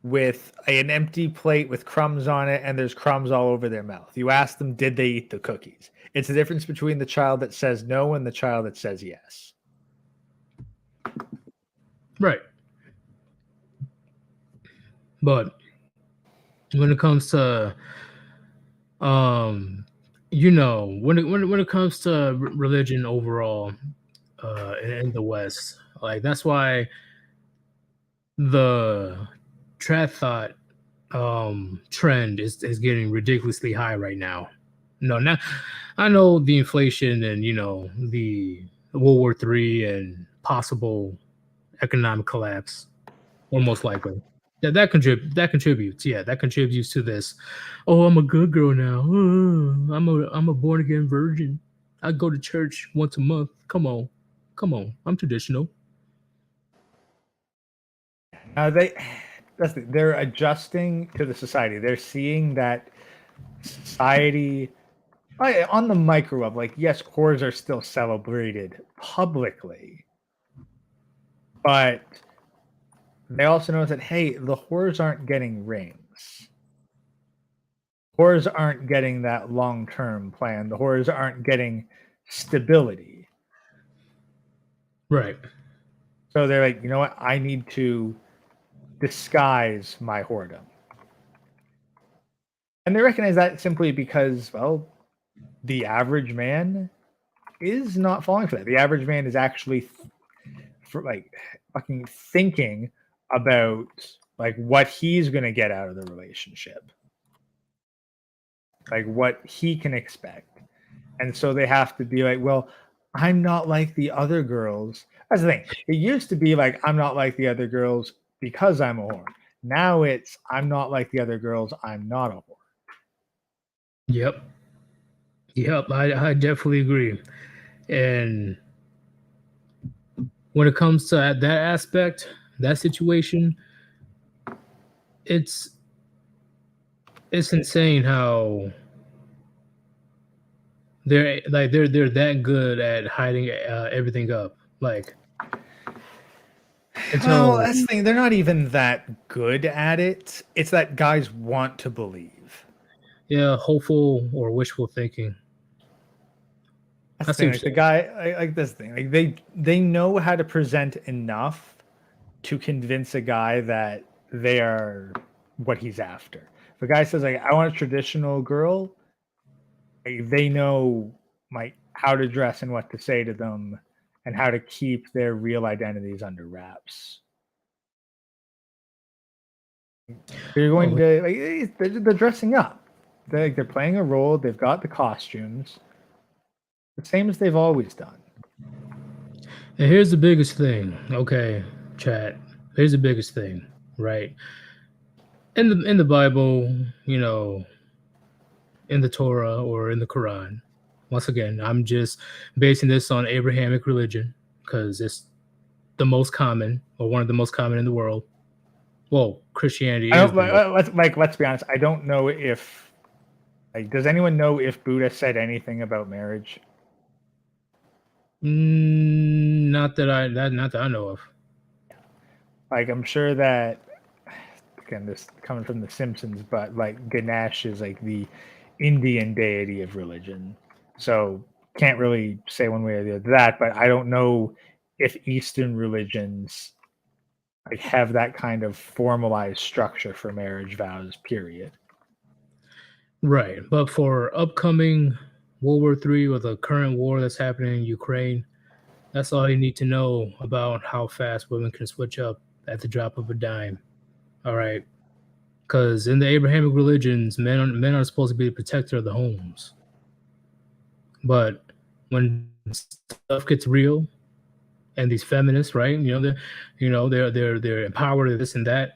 with an empty plate with crumbs on it, and there's crumbs all over their mouth. You ask them, did they eat the cookies? It's the difference between the child that says no and the child that says yes. Right. But when it comes to um when it comes to religion overall in the West, like that's why the trad thought trend is getting ridiculously high right now. No, now I know the inflation and the World War III and possible economic collapse, or most likely. That contributes. Yeah, that contributes to this. Oh, I'm a good girl now. I'm a born again virgin. I go to church once a month. Come on. I'm traditional. They they're adjusting to the society. They're seeing that society on the micro level, like yes, whores are still celebrated publicly, but they also know that hey, the whores aren't getting rings. Whores aren't getting that long-term plan. The whores aren't getting stability. Right. So they're like, you know what? I need to disguise my whoredom. And they recognize that simply because, well, the average man is not falling for that. The average man is actually fucking thinking about like what he's going to get out of the relationship, like what he can expect. And so they have to be like, well, I'm not like the other girls. That's the thing. It used to be like, I'm not like the other girls because I'm a whore. Now it's, I'm not like the other girls. I'm not a whore. Yep. Yep. I definitely agree. And when it comes to that aspect, that situation, it's it's insane how they're that good at hiding everything up. Like Well, until that's the thing. They're not even that good at it. It's that guys want to believe. yeah, hopeful or wishful thinking. That's I the see thing. what Like the you're saying. guy, like this thing. Like they know how to present enough to convince a guy that they are what he's after. If a guy says like, "I want a traditional girl," like, they know like how to dress and what to say to them, and how to keep their real identities under wraps. They're going Oh, to like they're dressing up. They're playing a role. They've got the costumes, the same as they've always done. and here's the biggest thing. Okay, chat. Here's the biggest thing, right? In the Bible, in the Torah or in the Quran. Once again, I'm just basing this on Abrahamic religion because it's the most common or one of the most common in the world. Well, Christianity I is don't the most. let's be honest. I don't know if like does anyone know if Buddha said anything about marriage? Not that I know of. Like I'm sure that again this coming from the Simpsons, but like Ganesh is like the Indian deity of religion. So can't really say one way or the other that, but I don't know if Eastern religions like have that kind of formalized structure for marriage vows, period. Right, but for upcoming World War III or the current war that's happening in Ukraine, that's all you need to know about how fast women can switch up at the drop of a dime. All right, because in the Abrahamic religions, men are supposed to be the protector of the homes. But when stuff gets real, and these feminists, right? They're empowered, this and that.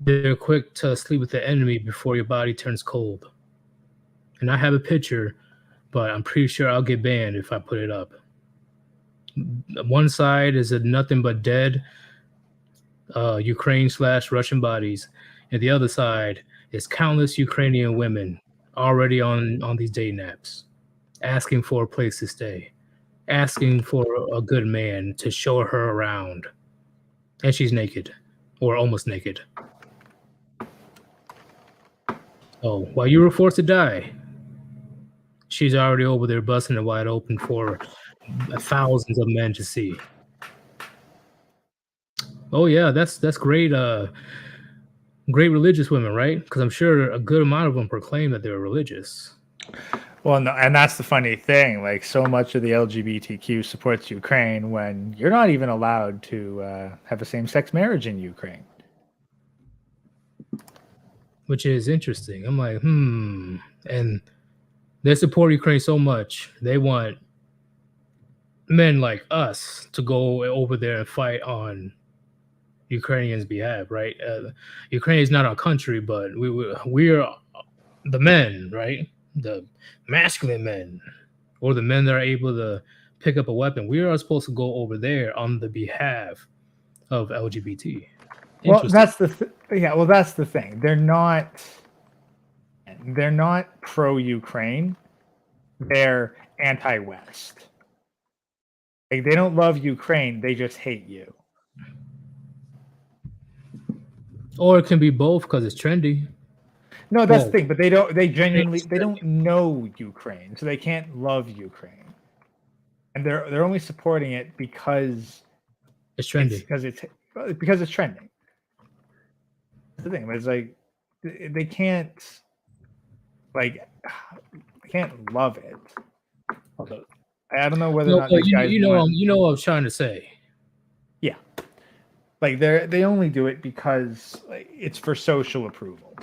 they're quick to sleep with the enemy before your body turns cold. And I have a picture, but I'm pretty sure I'll get banned if I put it up. One side is a nothing but dead Ukraine/Russian bodies, and the other side is countless Ukrainian women already on these day naps, asking for a place to stay, asking for a good man to show her around, and she's naked or almost naked. So while you were forced to die, she's already over there busting it wide open for thousands of men to see. Oh yeah, that's great. Great religious women, right? Because I'm sure a good amount of them proclaim that they're religious. Well, no, and that's the funny thing. Like, so much of the LGBTQ supports Ukraine when you're not even allowed to have a same-sex marriage in Ukraine. Which is interesting. I'm like, and they support Ukraine so much. They want men like us to go over there and fight on Ukrainians' behalf, right? Ukraine is not our country, but we're the men, right? The masculine men, or the men that are able to pick up a weapon. We are supposed to go over there on the behalf of LGBT. Well, that's the that's the thing. They're not pro-Ukraine. They're anti-West. Like, they don't love Ukraine. They just hate you. Or it can be both because it's trendy. No, that's the thing. But they don't. They genuinely they don't know Ukraine, so they can't love Ukraine, and they're only supporting it because it's trendy. Because it's trending. That's the thing. But it's like they can't love it. Also, I don't know whether or not these guys. You know what I'm trying to say. Yeah, like they only do it because it's for social approval.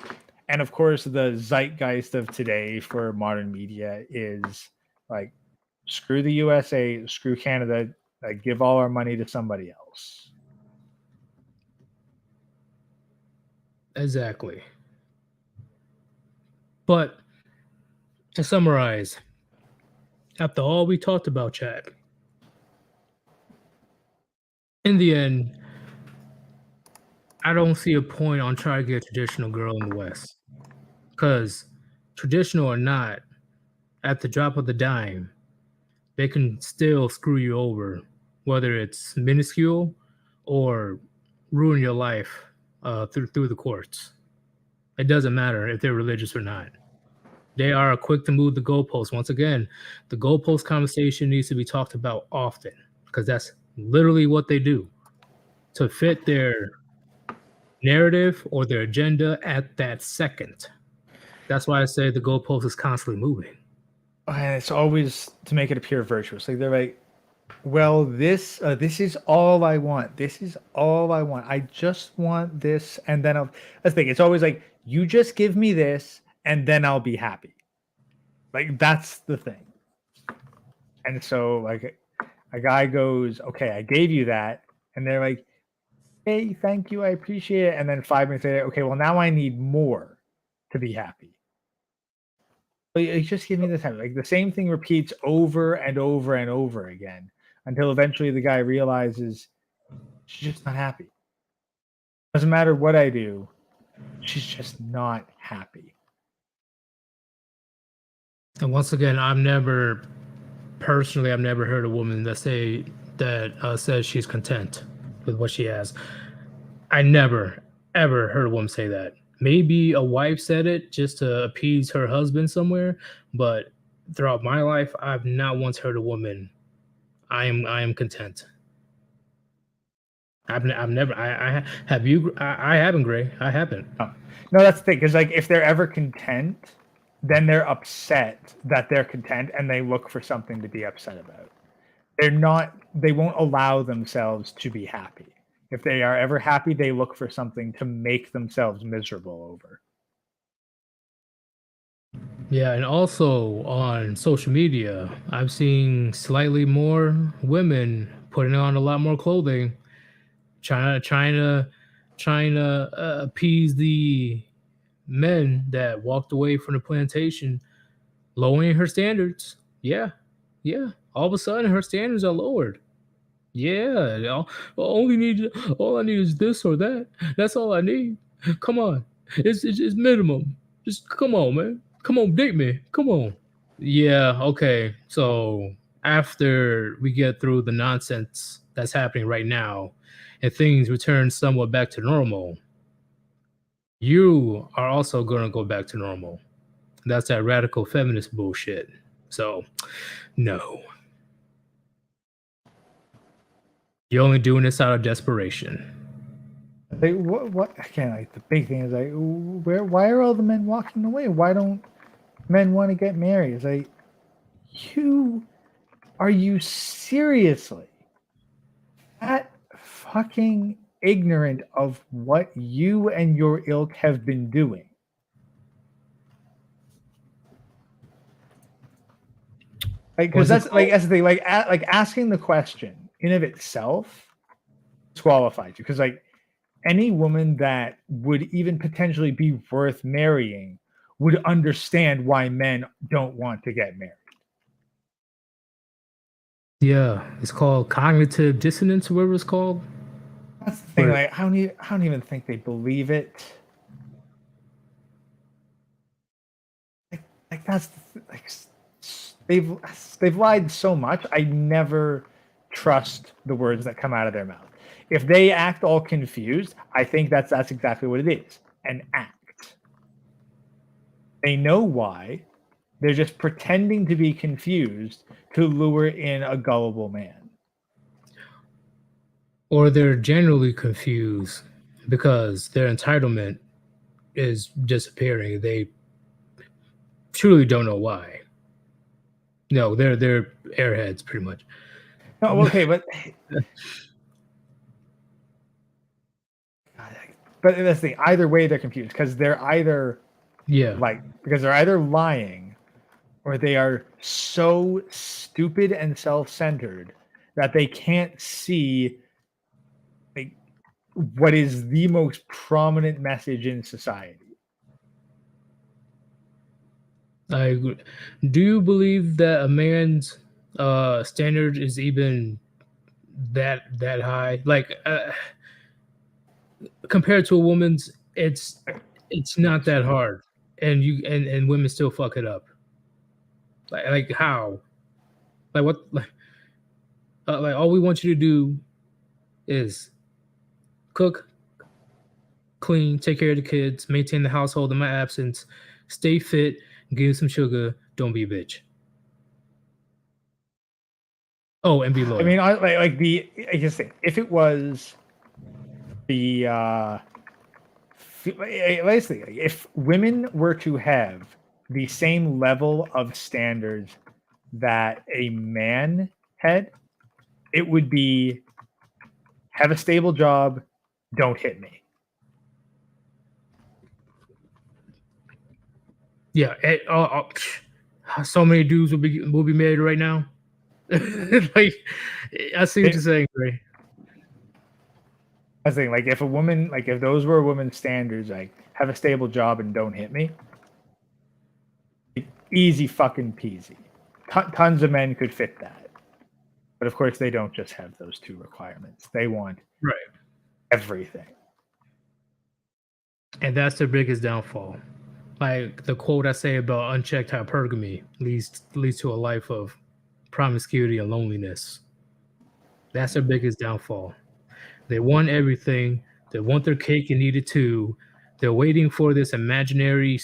And of course, the zeitgeist of today for modern media is like, screw the USA, screw Canada, give all our money to somebody else. Exactly. But to summarize, after all we talked about, Chad, in the end, I don't see a point on trying to get a traditional girl in the West. Because traditional or not, at the drop of the dime, they can still screw you over, whether it's minuscule or ruin your life through the courts. It doesn't matter if they're religious or not. They are quick to move the goalposts. Once again, the goalpost conversation needs to be talked about often, because that's literally what they do to fit their narrative or their agenda at that second. That's why I say the goalpost is constantly moving. And it's always to make it appear virtuous. Like, they're like, well, this is all I want. This is all I want. I just want this, and then that's the thing. It's always like, you just give me this, and then I'll be happy. Like, that's the thing. And so, like, a guy goes, okay, I gave you that, and they're like, hey, thank you, I appreciate it. And then 5 minutes later, okay, well, now I need more to be happy. But just give me the time. Like, the same thing repeats over and over and over again until eventually the guy realizes she's just not happy. Doesn't matter what I do, she's just not happy. And once again, I've never heard a woman that says she's content with what she has. I never ever heard a woman say that. Maybe a wife said it just to appease her husband somewhere, but throughout my life, I've not once heard a woman, I am content. I've never. I have you. I haven't, Gray. I haven't. No, that's the thing. Because like, if they're ever content, then they're upset that they're content, and they look for something to be upset about. They won't allow themselves to be happy. If they are ever happy, they look for something to make themselves miserable over. Yeah, and also on social media, I'm seeing slightly more women putting on a lot more clothing, trying to trying to appease the men that walked away from the plantation, lowering her standards. Yeah, yeah. All of a sudden, her standards are lowered. Yeah, all I need is this or that. That's all I need. Come on, it's minimum. Just come on, man. Come on, date me. Come on. Yeah, okay. So after we get through the nonsense that's happening right now, and things return somewhat back to normal, you are also gonna go back to normal. That's that radical feminist bullshit. So no, you're only doing this out of desperation. Like, what again? Like the big thing is like, why are all the men walking away? Why don't men want to get married? It's like, are you seriously that fucking ignorant of what you and your ilk have been doing? Like, because that's the thing. Like asking the question in of itself disqualifies you. Because like any woman that would even potentially be worth marrying would understand why men don't want to get married. Yeah, it's called cognitive dissonance, or whatever it's called. That's the thing. Like, I don't even think they believe it. Like that's like they've lied so much. I never trust the words that come out of their mouth. If they act all confused, I think that's exactly what it is. An act. They know why. They're just pretending to be confused to lure in a gullible man. Or they're generally confused because their entitlement is disappearing. They truly don't know why. No, they're airheads pretty much. No, okay, but that's the thing. Either way, they're confused because they're either because they're either lying or they are so stupid and self-centered that they can't see like what is the most prominent message in society. I agree. Do you believe that a man's standard is even that high? Like compared to a woman's, it's not that hard, and and women still fuck it up. Like how? Like what? Like all we want you to do is cook, clean, take care of the kids, maintain the household in my absence, stay fit, give you some sugar, don't be a bitch. Oh, and be loyal. I mean, I just think if it was the basically, if women were to have the same level of standards that a man had, it would be have a stable job, don't hit me. Yeah, so many dudes will be married right now. Like, I see what you're saying, Gray. I think, like, if a woman, like, if those were women's standards, like, have a stable job and don't hit me, easy fucking peasy. Tons of men could fit that. But of course, they don't just have those two requirements. They want everything. And that's their biggest downfall. Like the quote I say about unchecked hypergamy leads to a life of promiscuity and loneliness. That's their biggest downfall. They want everything. They want their cake and eat it too. They're waiting for this imaginary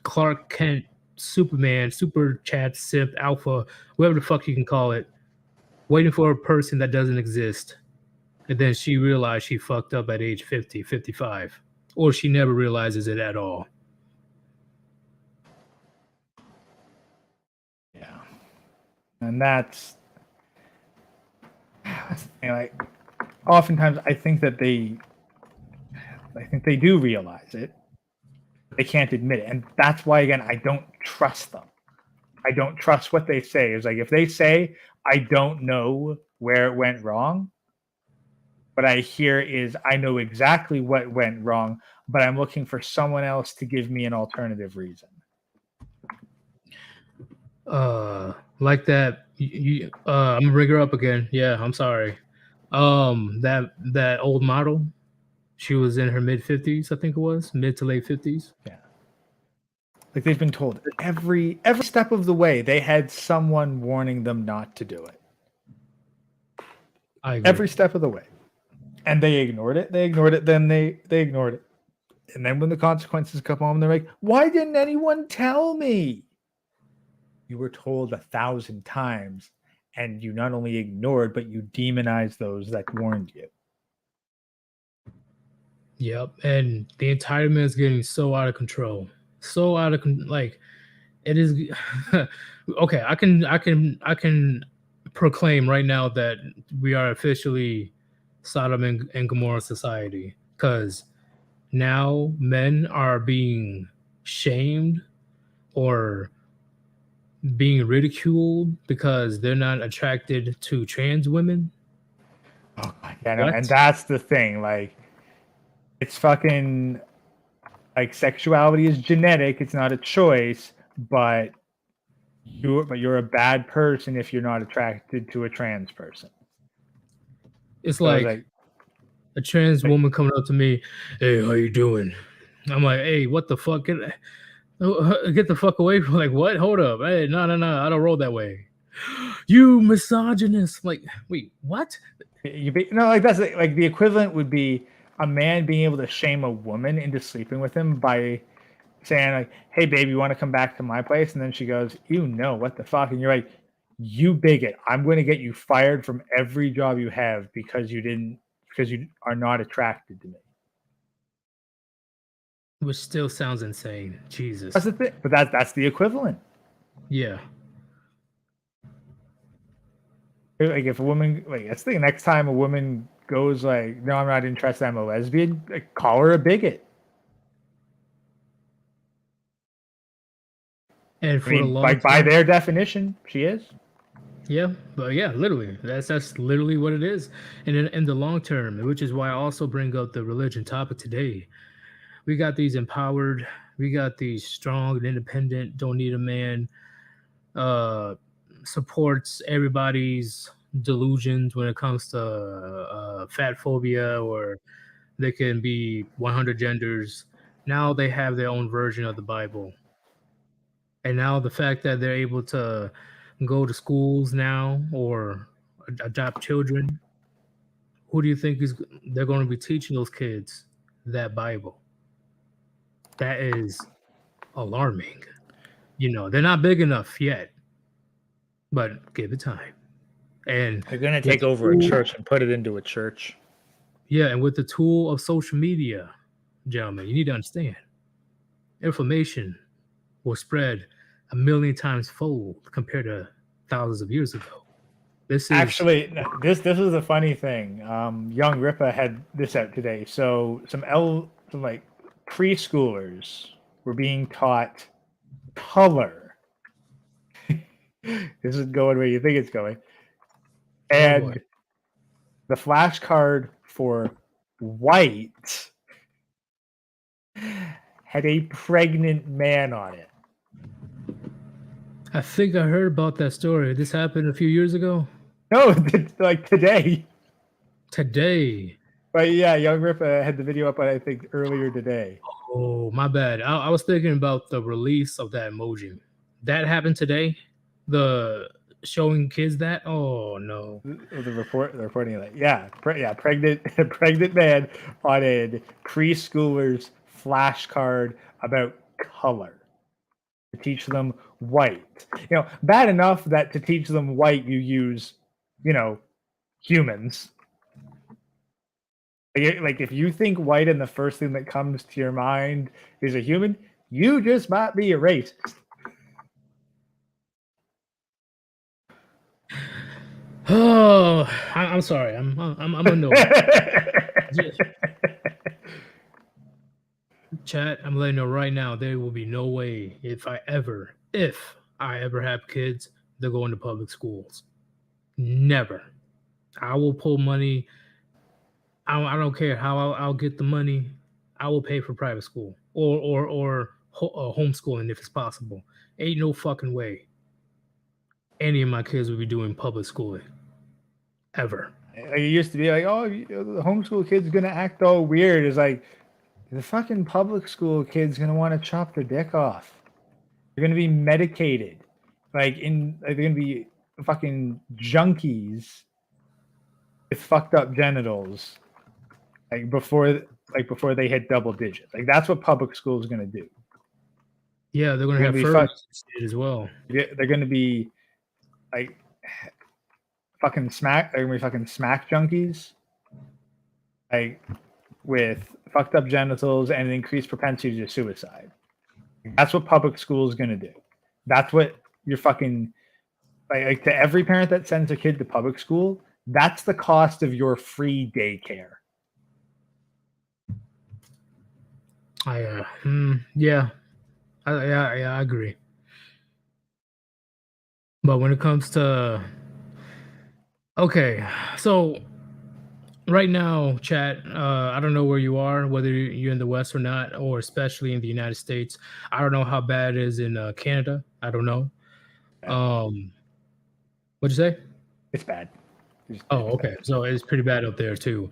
Clark Kent, Superman, super chat, simp, alpha, whatever the fuck you can call it, waiting for a person that doesn't exist. And then she realized she fucked up at age 50, 55. Or she never realizes it at all. Yeah. And that's like, oftentimes I think they do realize it. They can't admit it. And that's why, again, I don't trust them. I don't trust what they say. It's like, if they say, I don't know where it went wrong, what I hear is I know exactly what went wrong, but I'm looking for someone else to give me an alternative reason. Like that. I'm gonna bring her up again. Yeah, I'm sorry. That old model. She was in her mid-50s, I think it was mid to late 50s. Yeah. Like they've been told every step of the way, they had someone warning them not to do it. I agree. Every step of the way. And they ignored it. They ignored it. Then they ignored it. And then when the consequences come home, they're like, why didn't anyone tell me? You were told 1,000 times, and you not only ignored, but you demonized those that warned you. Yep, and the entitlement is getting so out of control. So out of like it is okay, I can proclaim right now that we are officially Sodom and Gomorrah society, because now men are being shamed or being ridiculed because they're not attracted to trans women. Oh, yeah, no, and that's the thing. Like, it's fucking like sexuality is genetic; it's not a choice. But you're a bad person if you're not attracted to a trans person. It's like a trans woman coming up to me, "Hey, how you doing?" I'm like, "Hey, what the fuck? Get the fuck away from!" Like, what? Hold up! Hey, no, I don't roll that way. You misogynist! Like, wait, what? Like that's like the equivalent would be a man being able to shame a woman into sleeping with him by saying like, "Hey, babe, you want to come back to my place?" And then she goes, "You know what the fuck?" And you're like, "You bigot! I'm going to get you fired from every job you have because you are not attracted to me." Which still sounds insane. Jesus. That's the thing, but that's the equivalent. Yeah. Like if a woman, like that's the thing. Next time a woman goes like, "No, I'm not interested. I'm a lesbian," like, call her a bigot. And for the long like by their definition, she is. Yeah, but yeah, literally, that's literally what it is. And in the long term, which is why I also bring up the religion topic today. We got these empowered, we got these strong and independent, don't need a man, supports everybody's delusions when it comes to fat phobia, or they can be 100 genders. Now they have their own version of the Bible. And now the fact that they're able to go to schools now or adopt children, who do you think they're going to be teaching those kids that Bible? That is alarming. They're not big enough yet, but give it time. And they're going to take over a church and put it into a church. Yeah, and with the tool of social media, gentlemen, you need to understand, information will spread 1,000,000 times fold compared to thousands of years ago. This is a funny thing. Young Ripa had this out today. So some preschoolers were being taught color. This is going where you think it's going. And the flashcard for white had a pregnant man on it. I think I heard about that story. This happened a few years ago. No, like today. Today. But yeah, Young Ripa had the video up, I think, earlier today. Oh, my bad. I was thinking about the release of that emoji. That happened today? The showing kids that? Oh, no. The reporting that. Yeah, pregnant man on a preschooler's flashcard about color. To teach them white. Bad enough that to teach them white you use, humans. Like if you think white and the first thing that comes to your mind is a human, you just might be a racist. Oh, I'm sorry. I'm annoyed. Chat, I'm letting you know right now, there will be no way if I ever have kids, they're going to public schools. Never. I will pull money I don't care how I'll get the money. I will pay for private school or homeschooling if it's possible. Ain't no fucking way any of my kids would be doing public schooling ever. Like, it used to be like, oh, the homeschool kid's gonna act all weird. It's like the fucking public school kid's gonna want to chop their dick off. They're gonna be medicated, they're gonna be fucking junkies with fucked up genitals, before they hit double digits. Like that's what public school is gonna do. Yeah, they're gonna have first as well. They're gonna be like fucking smack. They're gonna be fucking smack junkies, like with fucked up genitals and an increased propensity to suicide. That's what public school is gonna do. That's what you're fucking like to every parent that sends a kid to public school. That's the cost of your free daycare. Yeah, I agree. But when it comes to okay, so right now, chat, I don't know where you are, whether you're in the West or not, or especially in the United States. I don't know how bad it is in Canada. I don't know. What'd you say? It's bad. Oh, okay. So it's pretty bad up there too.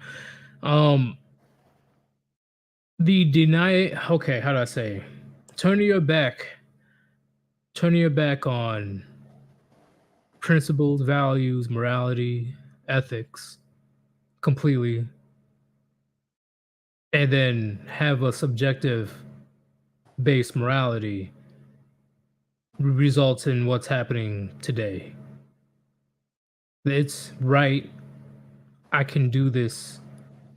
The deny. Okay, how do I say? Turning your back on principles, values, morality, ethics, completely, and then have a subjective based morality results in what's happening today. It's right. I can do this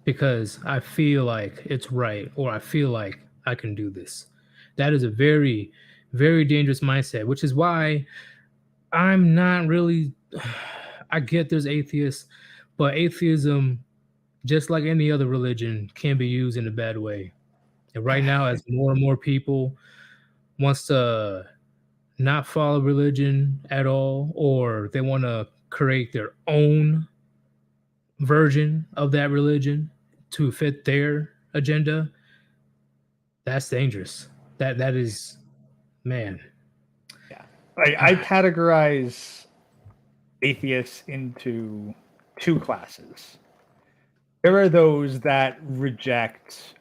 because I feel like it's right, or I feel like I can do this. That is a very, very dangerous mindset, which is why I'm not really. I get there's atheists, but atheism, just like any other religion, can be used in a bad way. And right now, as more and more people wants to not follow religion at all, or they want to create their own version of that religion to fit their agenda, that's dangerous. That is, man. Yeah. I categorize atheists into two classes. There are those that reject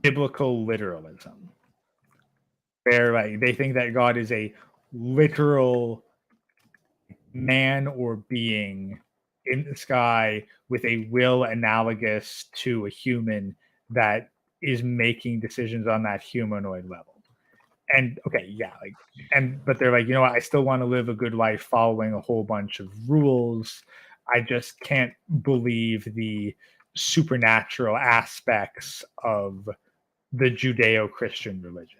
biblical literalism, where they think that God is a literal man or being in the sky with a will analogous to a human that is making decisions on that humanoid level. And okay, yeah, but they're like, you know what, I still want to live a good life following a whole bunch of rules. I just can't believe the supernatural aspects of the Judeo-Christian religion.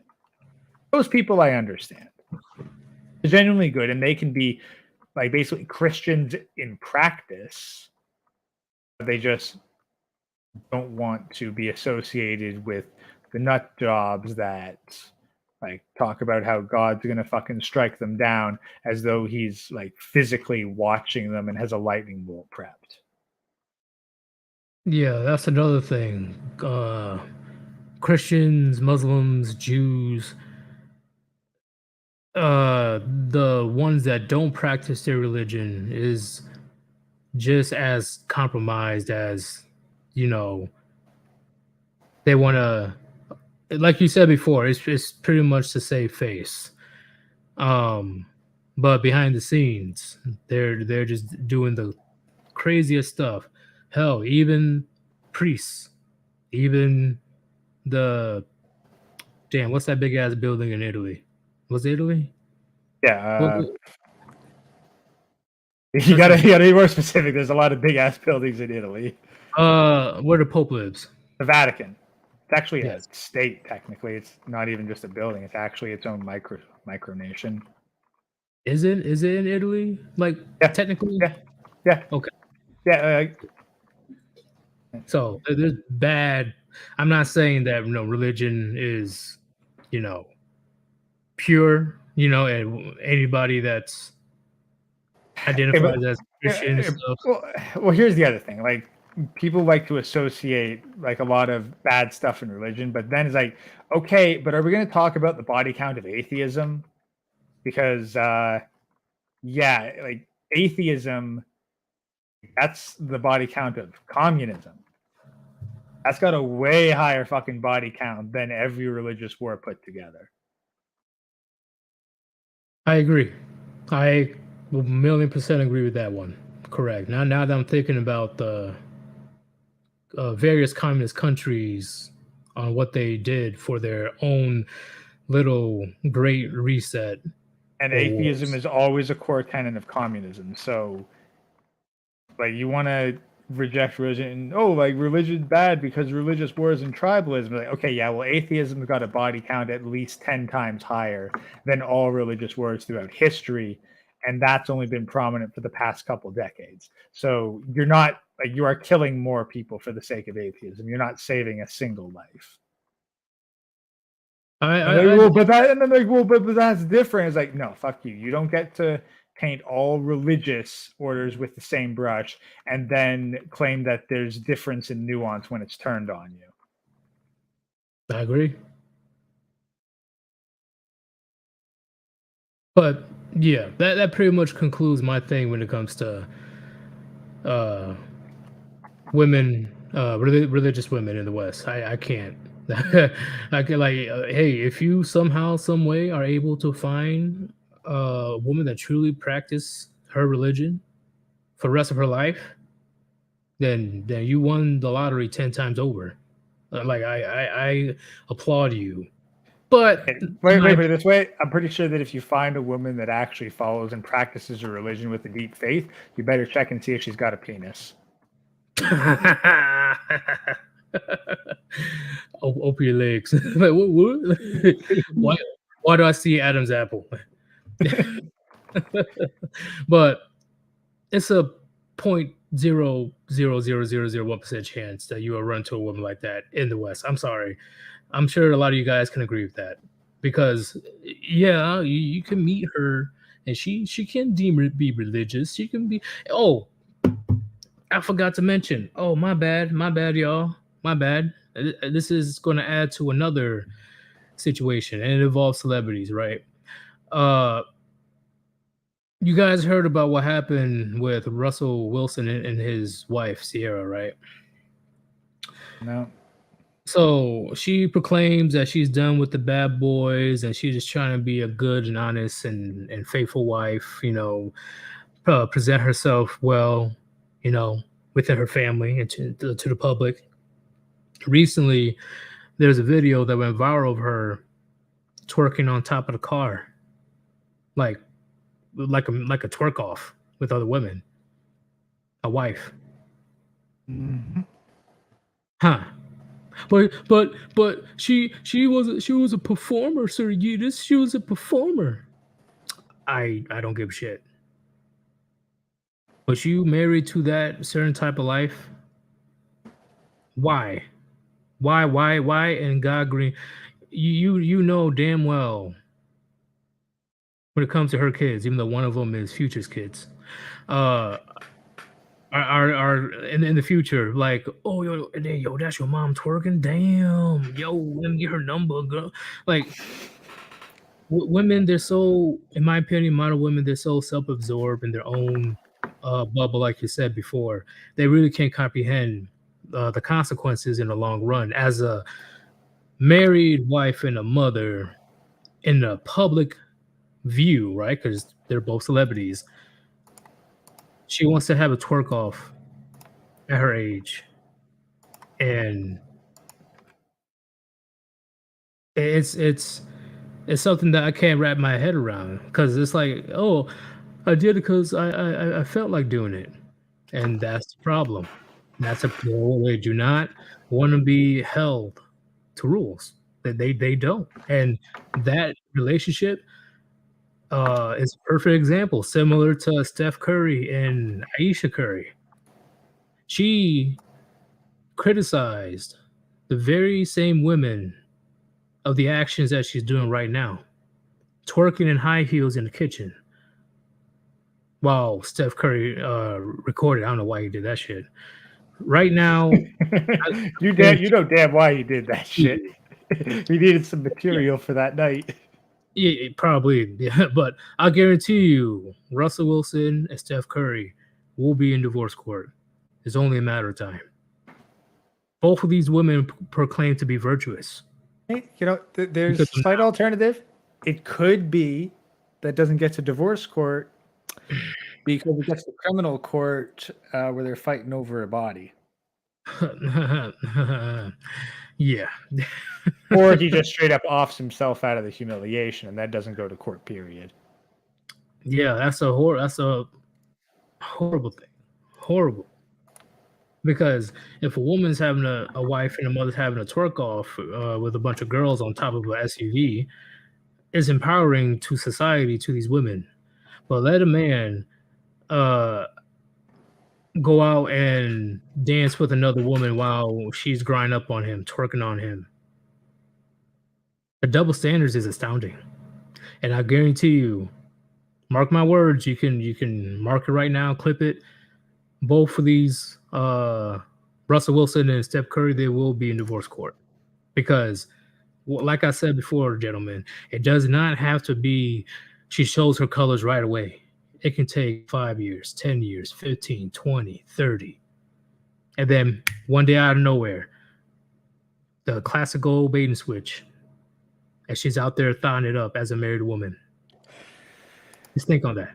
Those people I understand. They're genuinely good, and they can be basically Christians in practice. They just don't want to be associated with the nut jobs that talk about how God's gonna fucking strike them down as though he's physically watching them and has a lightning bolt prepped. Yeah, that's another thing. Christians, Muslims, Jews, the ones that don't practice their religion is just as compromised as, they want to, like you said before, it's pretty much to save face. But behind the scenes, they're just doing the craziest stuff. Hell, even priests, even the what's that big ass building in Italy? Was it Italy? Yeah. You gotta be more specific. There's a lot of big ass buildings in Italy. Where the Pope lives. The Vatican. It's actually a state, technically. It's not even just a building. It's actually its own micronation. Is it in Italy? Technically? Yeah. Okay. Yeah. So there's bad. I'm not saying that religion is, pure. And anybody that's identified as Christian and stuff. Well, here's the other thing. people like to associate like a lot of bad stuff in religion, but then it's like, okay, but are we going to talk about the body count of atheism? Because yeah, like atheism, that's the body count of communism. That's got a way higher fucking body count than every religious war put together. I agree. I 1,000,000% agree with that one. Correct. Now that I'm thinking about the various communist countries on what they did for their own little great reset. And or atheism wars. is always a core tenet of communism. So, like, you want to reject religion? Oh, like religion's bad because religious wars and tribalism. Like, okay, yeah, well, atheism's got a body count at least 10 times higher than all religious wars throughout history, and that's only been prominent for the past couple decades. So you're not like you are killing more people for the sake of atheism. You're not saving a single life. But that's different. It's like, no, fuck you. You don't get to paint all religious orders with the same brush and then claim that there's difference in nuance when it's turned on you. I agree. But yeah, that pretty much concludes my thing when it comes to women, religious women in the West. I can't. I can hey, if you somehow, some way are able to find a woman that truly practice her religion for the rest of her life, then you won the lottery 10 times over. Like I applaud you. But Wait, put it this way. I'm pretty sure that if you find a woman that actually follows and practices a religion with a deep faith, you better check and see if she's got a penis. Open your legs. Like, what? Why do I see Adam's apple? But it's a 0.0000001% chance that you will run to a woman like that in the West. I'm sorry. I'm sure a lot of you guys can agree with that because yeah, you can meet her and she can be religious. She can be. Oh, I forgot to mention. Oh, my bad, y'all. My bad. This is going to add to another situation, and it involves celebrities, right? You guys heard about what happened with Russell Wilson and his wife Sierra, right? No. So she proclaims that she's done with the bad boys and she's just trying to be a good and honest and faithful wife, present herself well, within her family and to the public. Recently, there's a video that went viral of her twerking on top of the car, like a twerk off with other women, a wife. Mm-hmm. Huh. But she was a performer, Sir Yeetus. She was a performer. I don't give a shit. Was you married to that certain type of life? Why? Why? And God green, you know damn well when it comes to her kids, even though one of them is Future's kids, are in the future like, oh yo, that's your mom twerking, damn, yo, let me get her number, girl. Like women, they're so, in my opinion, modern women, they're so self-absorbed in their own bubble, like you said before. They really can't comprehend the consequences in the long run. As a married wife and a mother in the public view, right? Because they're both celebrities. She wants to have a twerk off at her age, and it's something that I can't wrap my head around because it's like, oh, I did it because I felt like doing it, and that's the problem. That's a problem. They do not want to be held to rules. That they don't, and that relationship is a perfect example, similar to Steph Curry and Aisha Curry. She criticized the very same women of the actions that she's doing right now, twerking in high heels in the kitchen while Steph Curry recorded. I don't know why he did that shit. Right now, you guarantee know damn why you did that shit. you- We needed some yeah, material for that night. yeah, probably, yeah, but I guarantee you, Russell Wilson and Steph Curry will be in divorce court. It's only a matter of time. Both of these women proclaim to be virtuous. Hey, you know, there's Look a slight alternative. It could be that doesn't get to divorce court because it gets to criminal court where they're fighting over a body. at them yeah. Or he just straight up offs himself out of the humiliation and that doesn't go to court, period. Yeah, that's a horrible thing. Horrible. Because if a woman's having a wife and a mother's having a twerk off with a bunch of girls on top of an SUV, it's empowering to society, to these women. But let a man uh, go out and dance with another woman while she's grinding up on him, twerking on him. The double standards is astounding. And I guarantee you, mark my words, you can mark it right now, clip it. Both of these Russell Wilson and Steph Curry, they will be in divorce court. Because like I said before, gentlemen, it does not have to be she shows her colors right away. It can take 5 years, 10 years, 15, 20, 30. And then one day out of nowhere, the classic old bait and switch. And she's out there thawing it up as a married woman. Just think on that.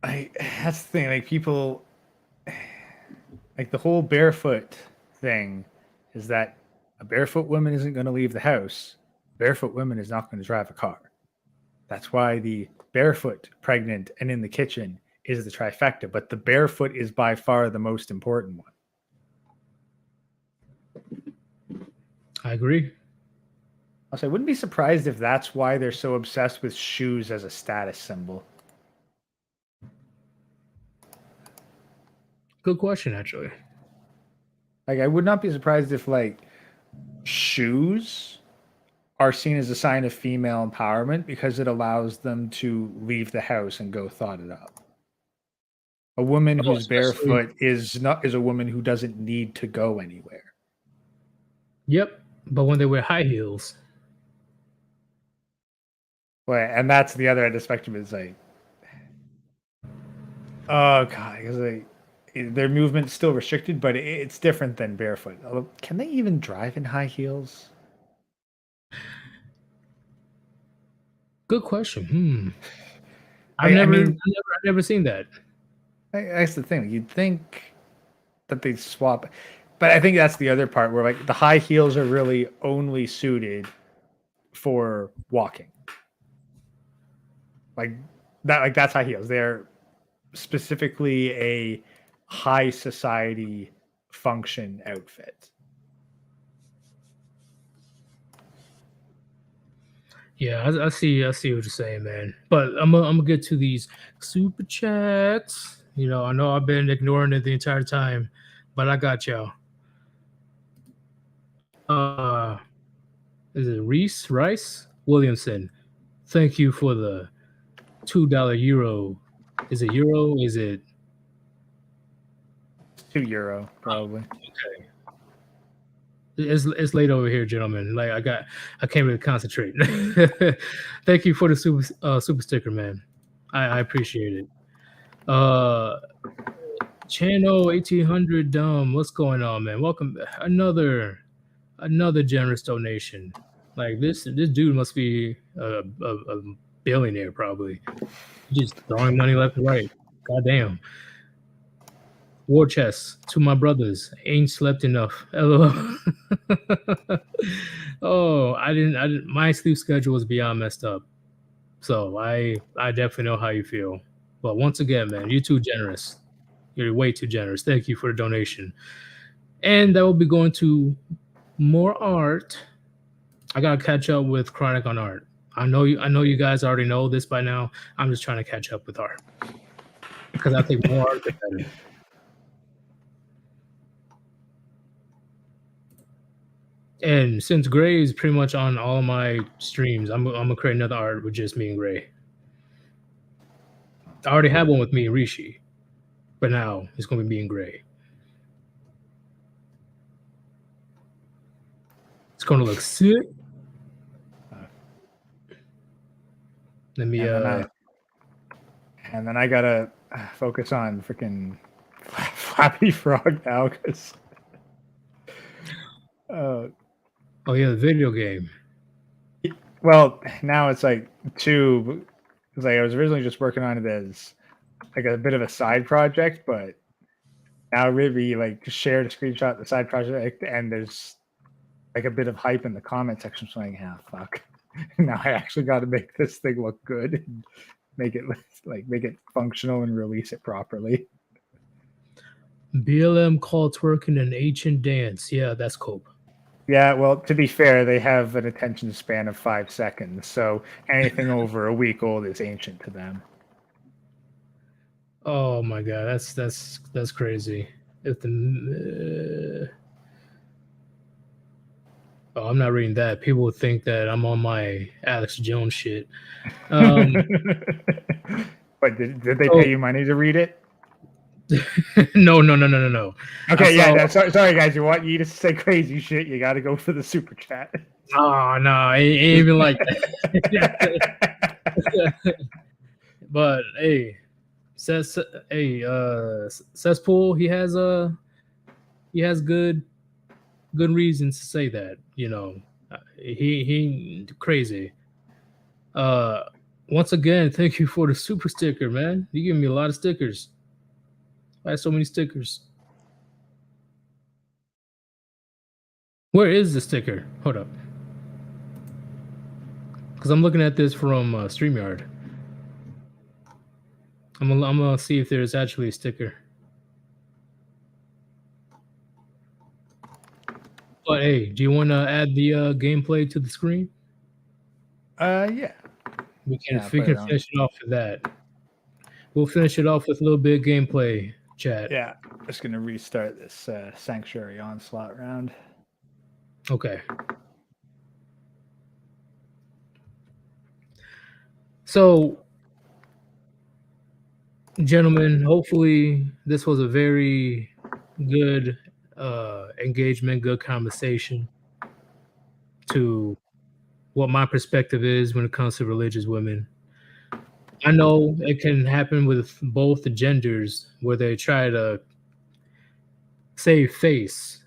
That's the thing. Like people, like the whole barefoot thing is that a barefoot woman isn't going to leave the house. Barefoot woman is not going to drive a car. That's why the barefoot, pregnant, and in the kitchen is the trifecta. But the barefoot is by far the most important one. I agree. Also, I wouldn't be surprised if that's why they're so obsessed with shoes as a status symbol. Good question, actually. Like, I would not be surprised if, like, shoes are seen as a sign of female empowerment because it allows them to leave the house and go thought it up. A woman who's barefoot is a woman who doesn't need to go anywhere. Yep, but when they wear high heels, well, and that's the other end of the spectrum. Is like, oh god, because like their movement's still restricted, but it's different than barefoot. Although, can they even drive in high heels? good question. I've never seen that. That's the thing. You'd think that they swap, but I think that's the other part where like the high heels are really only suited for walking. Like that, like that's high heels. They're specifically a high society function outfit. Yeah, I see what you're saying, man. But I'm gonna get to these super chats. You know, I know I've been ignoring it the entire time, but I got y'all. Is it Rice Williamson? Thank you for the $2 euro. Is it euro? Is it €2 probably? Okay. It's late over here, gentlemen. Like I can't really concentrate. Thank you for the super sticker, man. I appreciate it. Channel 1800 Dumb, what's going on, man? Welcome, another generous donation. Like this dude must be a billionaire, probably. Just throwing money left and right. Goddamn. War chest to my brothers. Ain't slept enough. LOL. Oh, I didn't. My sleep schedule was beyond messed up. So I definitely know how you feel. But once again, man, you're too generous. You're way too generous. Thank you for the donation. And that will be going to more art. I gotta catch up with Chronic on art. I know you guys already know this by now. I'm just trying to catch up with art. Because I think more art the better. And since Gray is pretty much on all my streams, I'm gonna create another art with just me and Gray. I already have one with me and Rishi, but now it's gonna be me and Gray. gonna look sick. Let me. And then I gotta focus on freaking Flappy Frog now because. Oh yeah, the video game. Well, now it's like two. Because like I was originally just working on it as like a bit of a side project, but now we like shared a screenshot of the side project, and there's like a bit of hype in the comment section. So I'm like, yeah, fuck. Now I actually got to make this thing look good and make it functional and release it properly. BLM call twerking an ancient dance. Yeah, that's cope. Yeah, well, to be fair, they have an attention span of 5 seconds, so anything over a week old is ancient to them. Oh my god, that's crazy. If the oh, I'm not reading that. People would think that I'm on my Alex Jones shit. But did they pay you money to read it? No. Okay, sorry guys. You want Yeetus to say crazy shit? You got to go for the super chat. Oh no, it ain't even like that. But hey, Cesspool, he has good reasons to say that. You know, he crazy. Once again, thank you for the super sticker, man. You give me a lot of stickers. I have so many stickers. Where is the sticker? Hold up. Because I'm looking at this from StreamYard. I'm gonna see if there's actually a sticker. But hey, do you want to add the gameplay to the screen? Yeah. We can finish it off with that. We'll finish it off with a little bit of gameplay, chat. Yeah, just gonna restart this Sanctuary Onslaught round. Okay. So, gentlemen, hopefully this was a very good engagement, good conversation to what my perspective is when it comes to religious women. I know it can happen with both the genders where they try to save face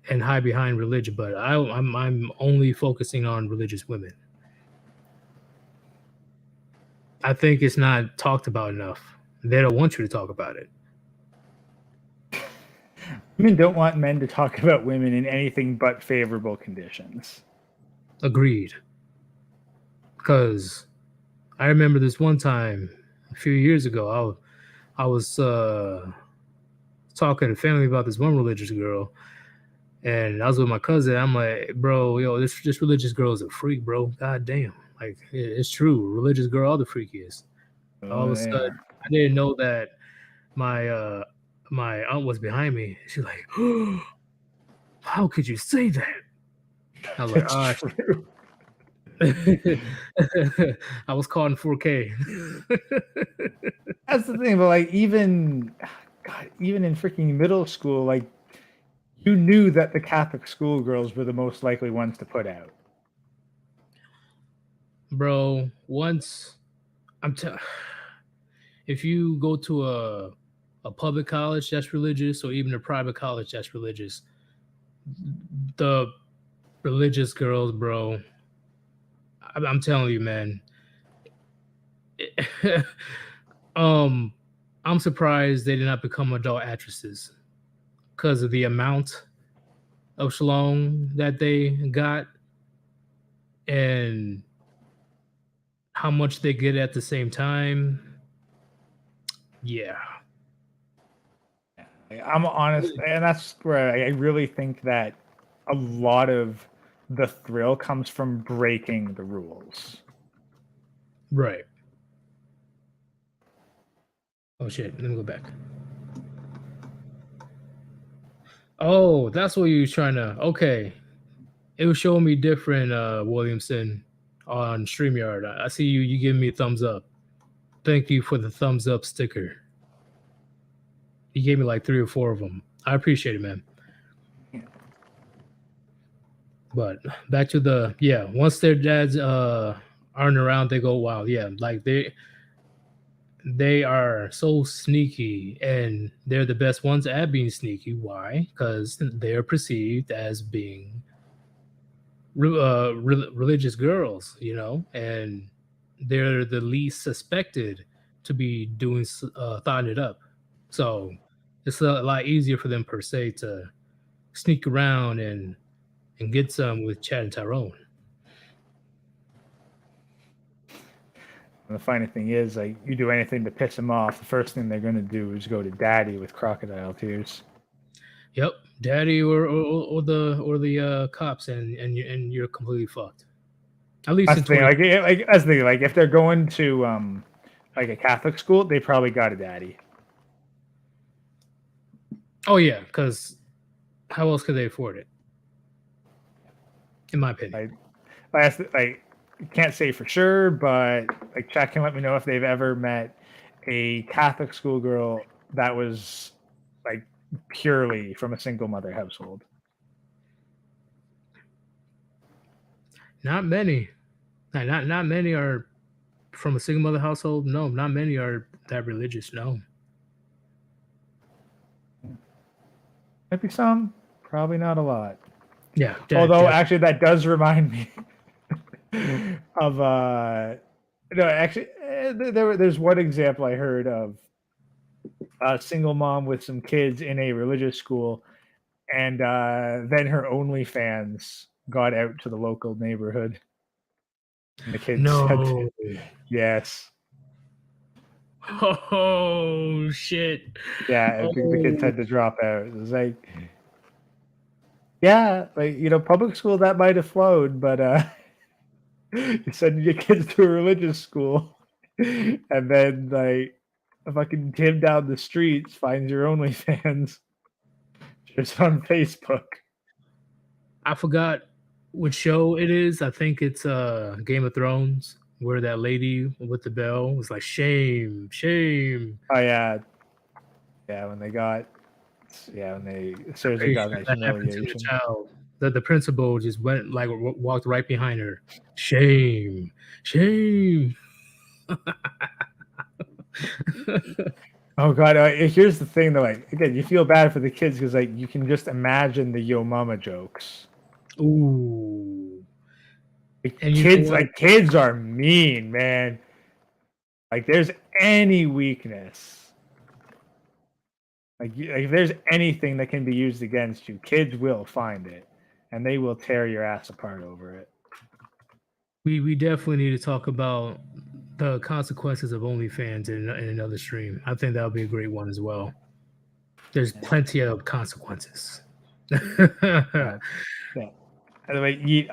and hide behind religion, but I'm only focusing on religious women. I think it's not talked about enough. They don't want you to talk about it. Women don't want men to talk about women in anything but favorable conditions. Agreed. Because I remember this one time a few years ago, I was talking to family about this one religious girl, and I was with my cousin. I'm like, bro, yo, this religious girl is a freak, bro. God damn. Like, it's true. Religious girl, all the freakiest. All of a sudden, I didn't know that my my aunt was behind me. She's like, oh, how could you say that? I was like, true. I was caught in 4K. That's the thing, but like even in freaking middle school, like you knew that the Catholic schoolgirls were the most likely ones to put out. Bro, once if you go to a public college that's religious, or even a private college that's religious, the religious girls, bro, I'm telling you, man. I'm surprised they did not become adult actresses because of the amount of shalom that they got and how much they get at the same time. Yeah. I'm honest, and that's where I really think that a lot of the thrill comes from breaking the rules. Right. Oh shit, let me go back. Oh, that's what you was trying to. Okay. It was showing me different, Williamson, on StreamYard. I see you giving me a thumbs up. Thank you for the thumbs up sticker. You gave me like 3 or 4 of them. I appreciate it, man. But back to the once their dads aren't around, they go wild. Yeah, like they are so sneaky, and they're the best ones at being sneaky. Why? Because they're perceived as being religious girls, and they're the least suspected to be doing thought it up. So it's a lot easier for them per se to sneak around and get some with Chad and Tyrone. And the funny thing is, like, you do anything to piss them off, the first thing they're going to do is go to daddy with crocodile tears. Yep, daddy or the cops, and you're completely fucked. At least That's in the thing. 20. That's the thing. Like, if they're going to like a Catholic school, they probably got a daddy. Oh yeah, because how else could they afford it? In my opinion. Like, can't say for sure, but like, Chad can let me know if they've ever met a Catholic schoolgirl that was like purely from a single mother household. Not many. Not many are from a single mother household. No, not many are that religious. No. Might be some, probably not a lot. Yeah. Although actually, that does remind me of no, actually, there's one example I heard of a single mom with some kids in a religious school, and then her OnlyFans got out to the local neighborhood. And the kids said, No. yes. Oh shit. Yeah, the kids had to drop out. It was like, yeah, like, public school that might have flowed, but you send your kids to a religious school, and then like a fucking Tim down the streets finds your OnlyFans just on Facebook. I forgot what show it is. I think it's Game of Thrones, where that lady with the bell was like, shame, shame. Oh yeah, when they seriously got that humiliation. The child. The principal just went like walked right behind her. Shame, shame. Oh god, here's the thing though. Like, again, you feel bad for the kids because like you can just imagine the yo mama jokes. Ooh. Like, kids are mean, man. Like, there's any weakness, like if there's anything that can be used against you, kids will find it, and they will tear your ass apart over it. We definitely need to talk about the consequences of OnlyFans in another stream. I think that would be a great one as well. There's plenty of consequences. Yeah. By the way,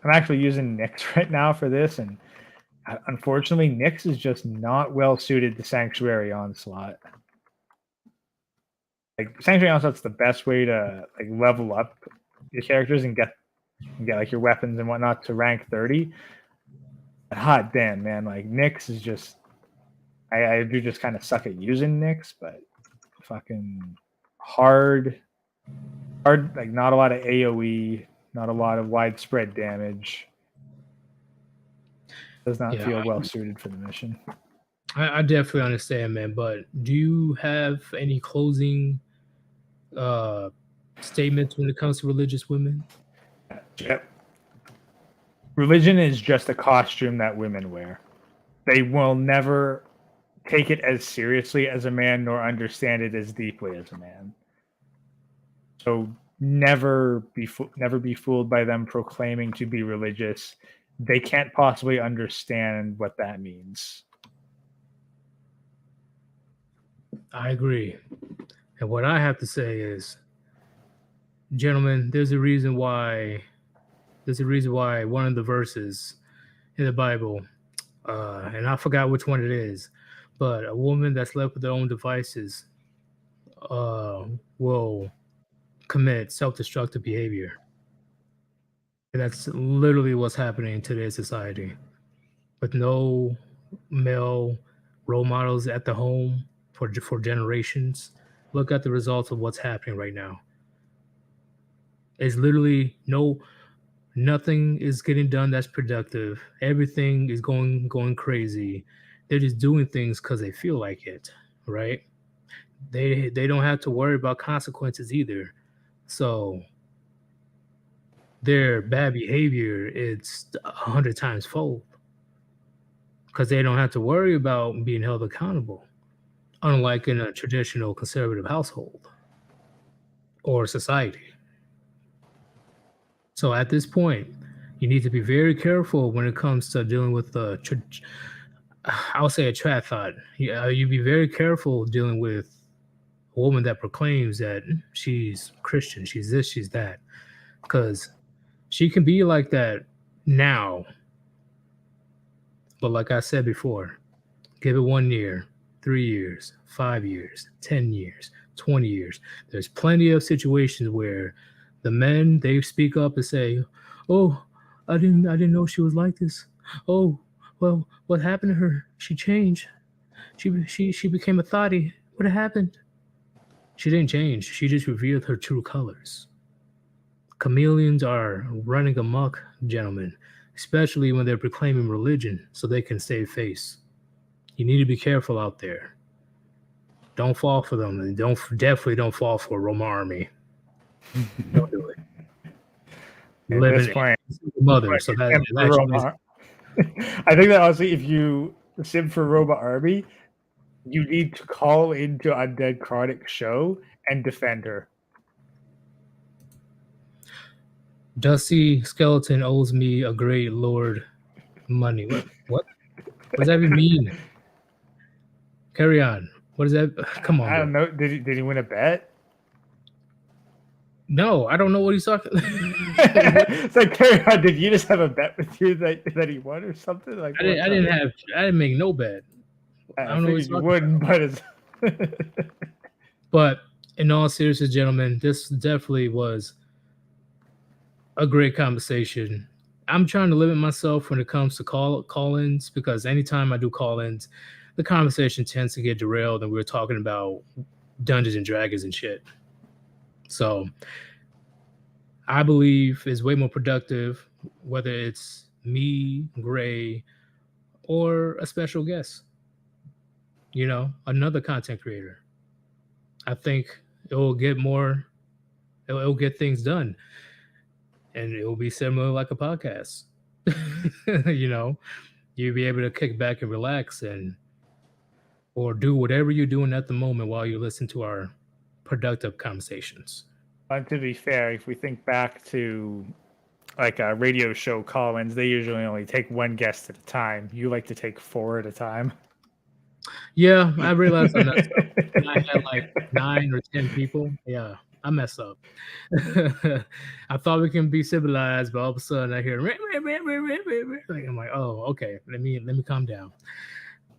I'm actually using Nyx right now for this, and unfortunately, Nyx is just not well suited to Sanctuary Onslaught. Like, Sanctuary Onslaught's the best way to like level up your characters and get like your weapons and whatnot to rank 30. But hot damn, man, like Nyx is just I do just kind of suck at using Nyx, but fucking hard, like not a lot of AoE, not a lot of widespread damage. Does not feel well suited for the mission. I definitely understand, man. But do you have any closing statements when it comes to religious women? Yep. Religion is just a costume that women wear. They will never take it as seriously as a man, nor understand it as deeply as a man. So never be fooled by them proclaiming to be religious. They can't possibly understand what that means. I agree. And what I have to say is, gentlemen, there's a reason why one of the verses in the Bible, and I forgot which one it is, but a woman that's left with their own devices will commit self-destructive behavior. And that's literally what's happening in today's society. With no male role models at the home for generations, look at the results of what's happening right now. It's literally nothing is getting done that's productive. Everything is going crazy. They're just doing things because they feel like it, right? They don't have to worry about consequences either. So their bad behavior it's 100 times fold because they don't have to worry about being held accountable, unlike in a traditional conservative household or society. So at this point, you need to be very careful when it comes to dealing with I'll say a trad thought. Yeah, you be very careful dealing with a woman that proclaims that she's Christian, she's this, she's that, because she can be like that now. But like I said before, give it 1 year, 3 years, 5 years, 10 years, 20 years. There's plenty of situations where the men they speak up and say, "Oh, I didn't know she was like this. Oh, well, what happened to her? She changed. She became a thotty. What happened?" She didn't change. She just revealed her true colors. Chameleons are running amok, gentlemen, especially when they're proclaiming religion so they can save face. You need to be careful out there. Don't fall for them, and don't fall for Roma Army. Don't do it. At Live this in point, mother, so that I think that honestly, if you sim for Roma Army, you need to call into Undead Chronic show and defend her. Dusty Skeleton owes me a great lord money. What? What does that even mean? Carry on. What is that? Come on, I don't bro. know. Did he win a bet? No, I don't know what he's talking. It's like, carry on. Did you just have a bet with you that he won or something? Like, I didn't make no bet. I I don't know what figured he's you talking wouldn't, about. but it's. But in all seriousness, gentlemen, this definitely was a great conversation. I'm trying to limit myself when it comes to call-ins because anytime I do call-ins, the conversation tends to get derailed and we're talking about Dungeons and Dragons and shit. So I believe is way more productive, whether it's me, Gray, or a special guest. You know, another content creator. I think it will get more. It'll get things done, and it will be similar like a podcast. You know, you'll be able to kick back and relax, and or do whatever you're doing at the moment while you listen to our productive conversations. And to be fair, if we think back to like a radio show call-ins, they usually only take one guest at a time. You like to take 4 at a time. Yeah, I realized I messed up. When I had like 9 or 10 people, yeah, I messed up. I thought we can be civilized, but all of a sudden I hear like, I'm like, oh, okay, let me calm down.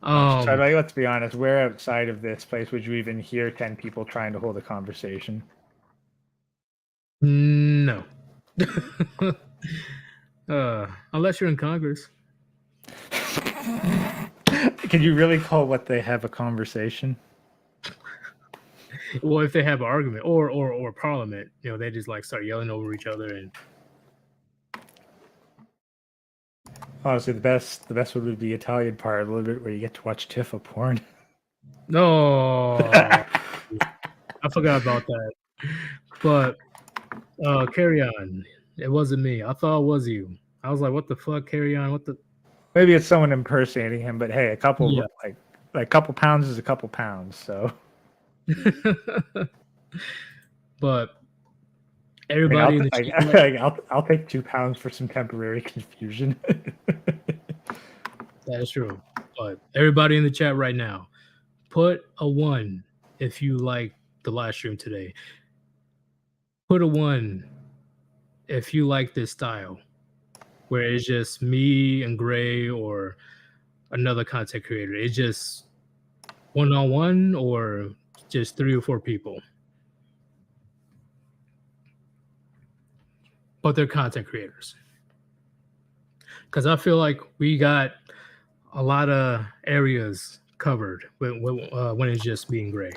Let's be honest, where outside of this place would you even hear 10 people trying to hold a conversation? No. Unless you're in Congress. Can you really call what they have a conversation? Well, if they have an argument or parliament, you know, they just like start yelling over each other. And honestly, the best one would be Italian Parliament, where you get to watch Tifa porn. no, I forgot about that. But carry on. It wasn't me. I thought it was you. I was like, what the fuck? Carry on. What the? Maybe it's someone impersonating him, but hey, a couple Yeah. like a couple pounds is a couple pounds. So, but everybody in the chat, I'll take 2 pounds for some temporary confusion. that is true. But everybody in the chat right now, put a 1 if you like the live stream today. Put a 1 if you like this style, where it's just me and Gray or another content creator. It's just one-on-one or just 3 or 4 people. But they're content creators. Because I feel like we got a lot of areas covered when it's just me and Gray.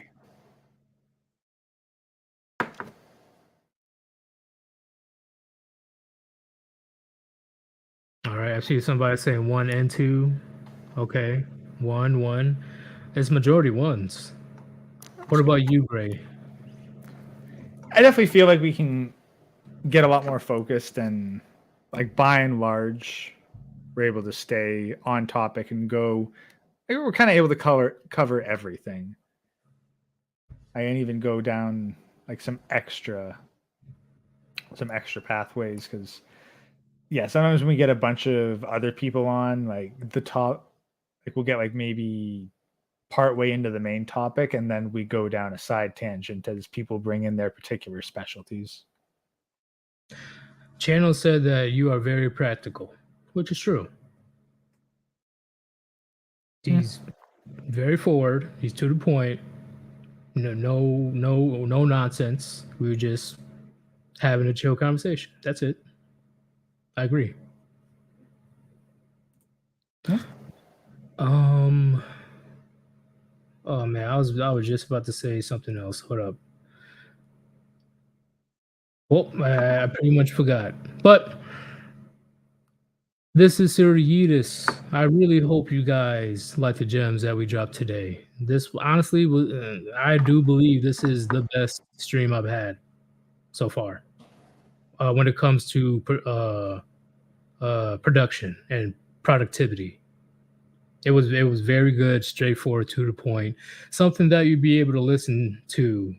see somebody saying 1 and 2. Okay, 1. It's majority ones. What about you, Gray? I definitely feel like we can get a lot more focused, and like by and large, we're able to stay on topic and go. We're kind of able to cover everything. I can even go down like some extra pathways because yeah, sometimes when we get a bunch of other people on, like we'll get like maybe part way into the main topic and then we go down a side tangent as people bring in their particular specialties. Channel said that you are very practical, which is true. He's very forward. He's to the point. No nonsense. We were just having a chill conversation. That's it. I agree. Oh man, I was just about to say something else. Hold up. Well, I pretty much forgot. But this is Sir Yeetus. I really hope you guys like the gems that we dropped today. This honestly, I do believe this is the best stream I've had so far when it comes to production and productivity. It was very good, straightforward, to the point. Something that you'd be able to listen to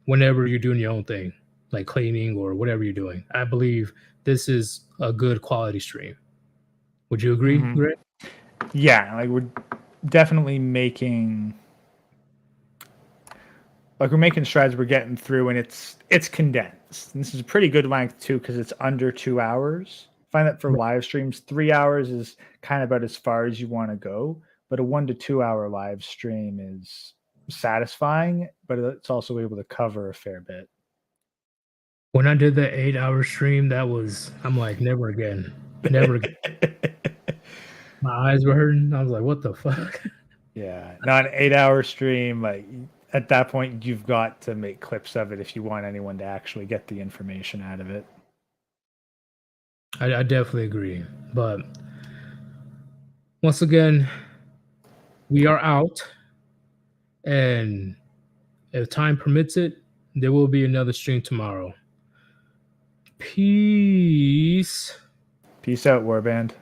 whenever you're doing your own thing, like cleaning or whatever you're doing. I believe this is a good quality stream. Would you agree, Greg? Yeah, like we're definitely making strides. We're getting through, and it's condensed. And this is a pretty good length too because it's under 2 hours. I find that for live streams, 3 hours is kind of about as far as you want to go, but a 1 to 2 hour live stream is satisfying, but it's also able to cover a fair bit. When I did the 8-hour stream, I'm like, never again. Never again. My eyes were hurting. I was like, what the fuck? Yeah. Now an 8-hour stream, like at that point you've got to make clips of it if you want anyone to actually get the information out of it. I definitely agree. But once again, we are out. And if time permits it, there will be another stream tomorrow. Peace. Peace out, Warband.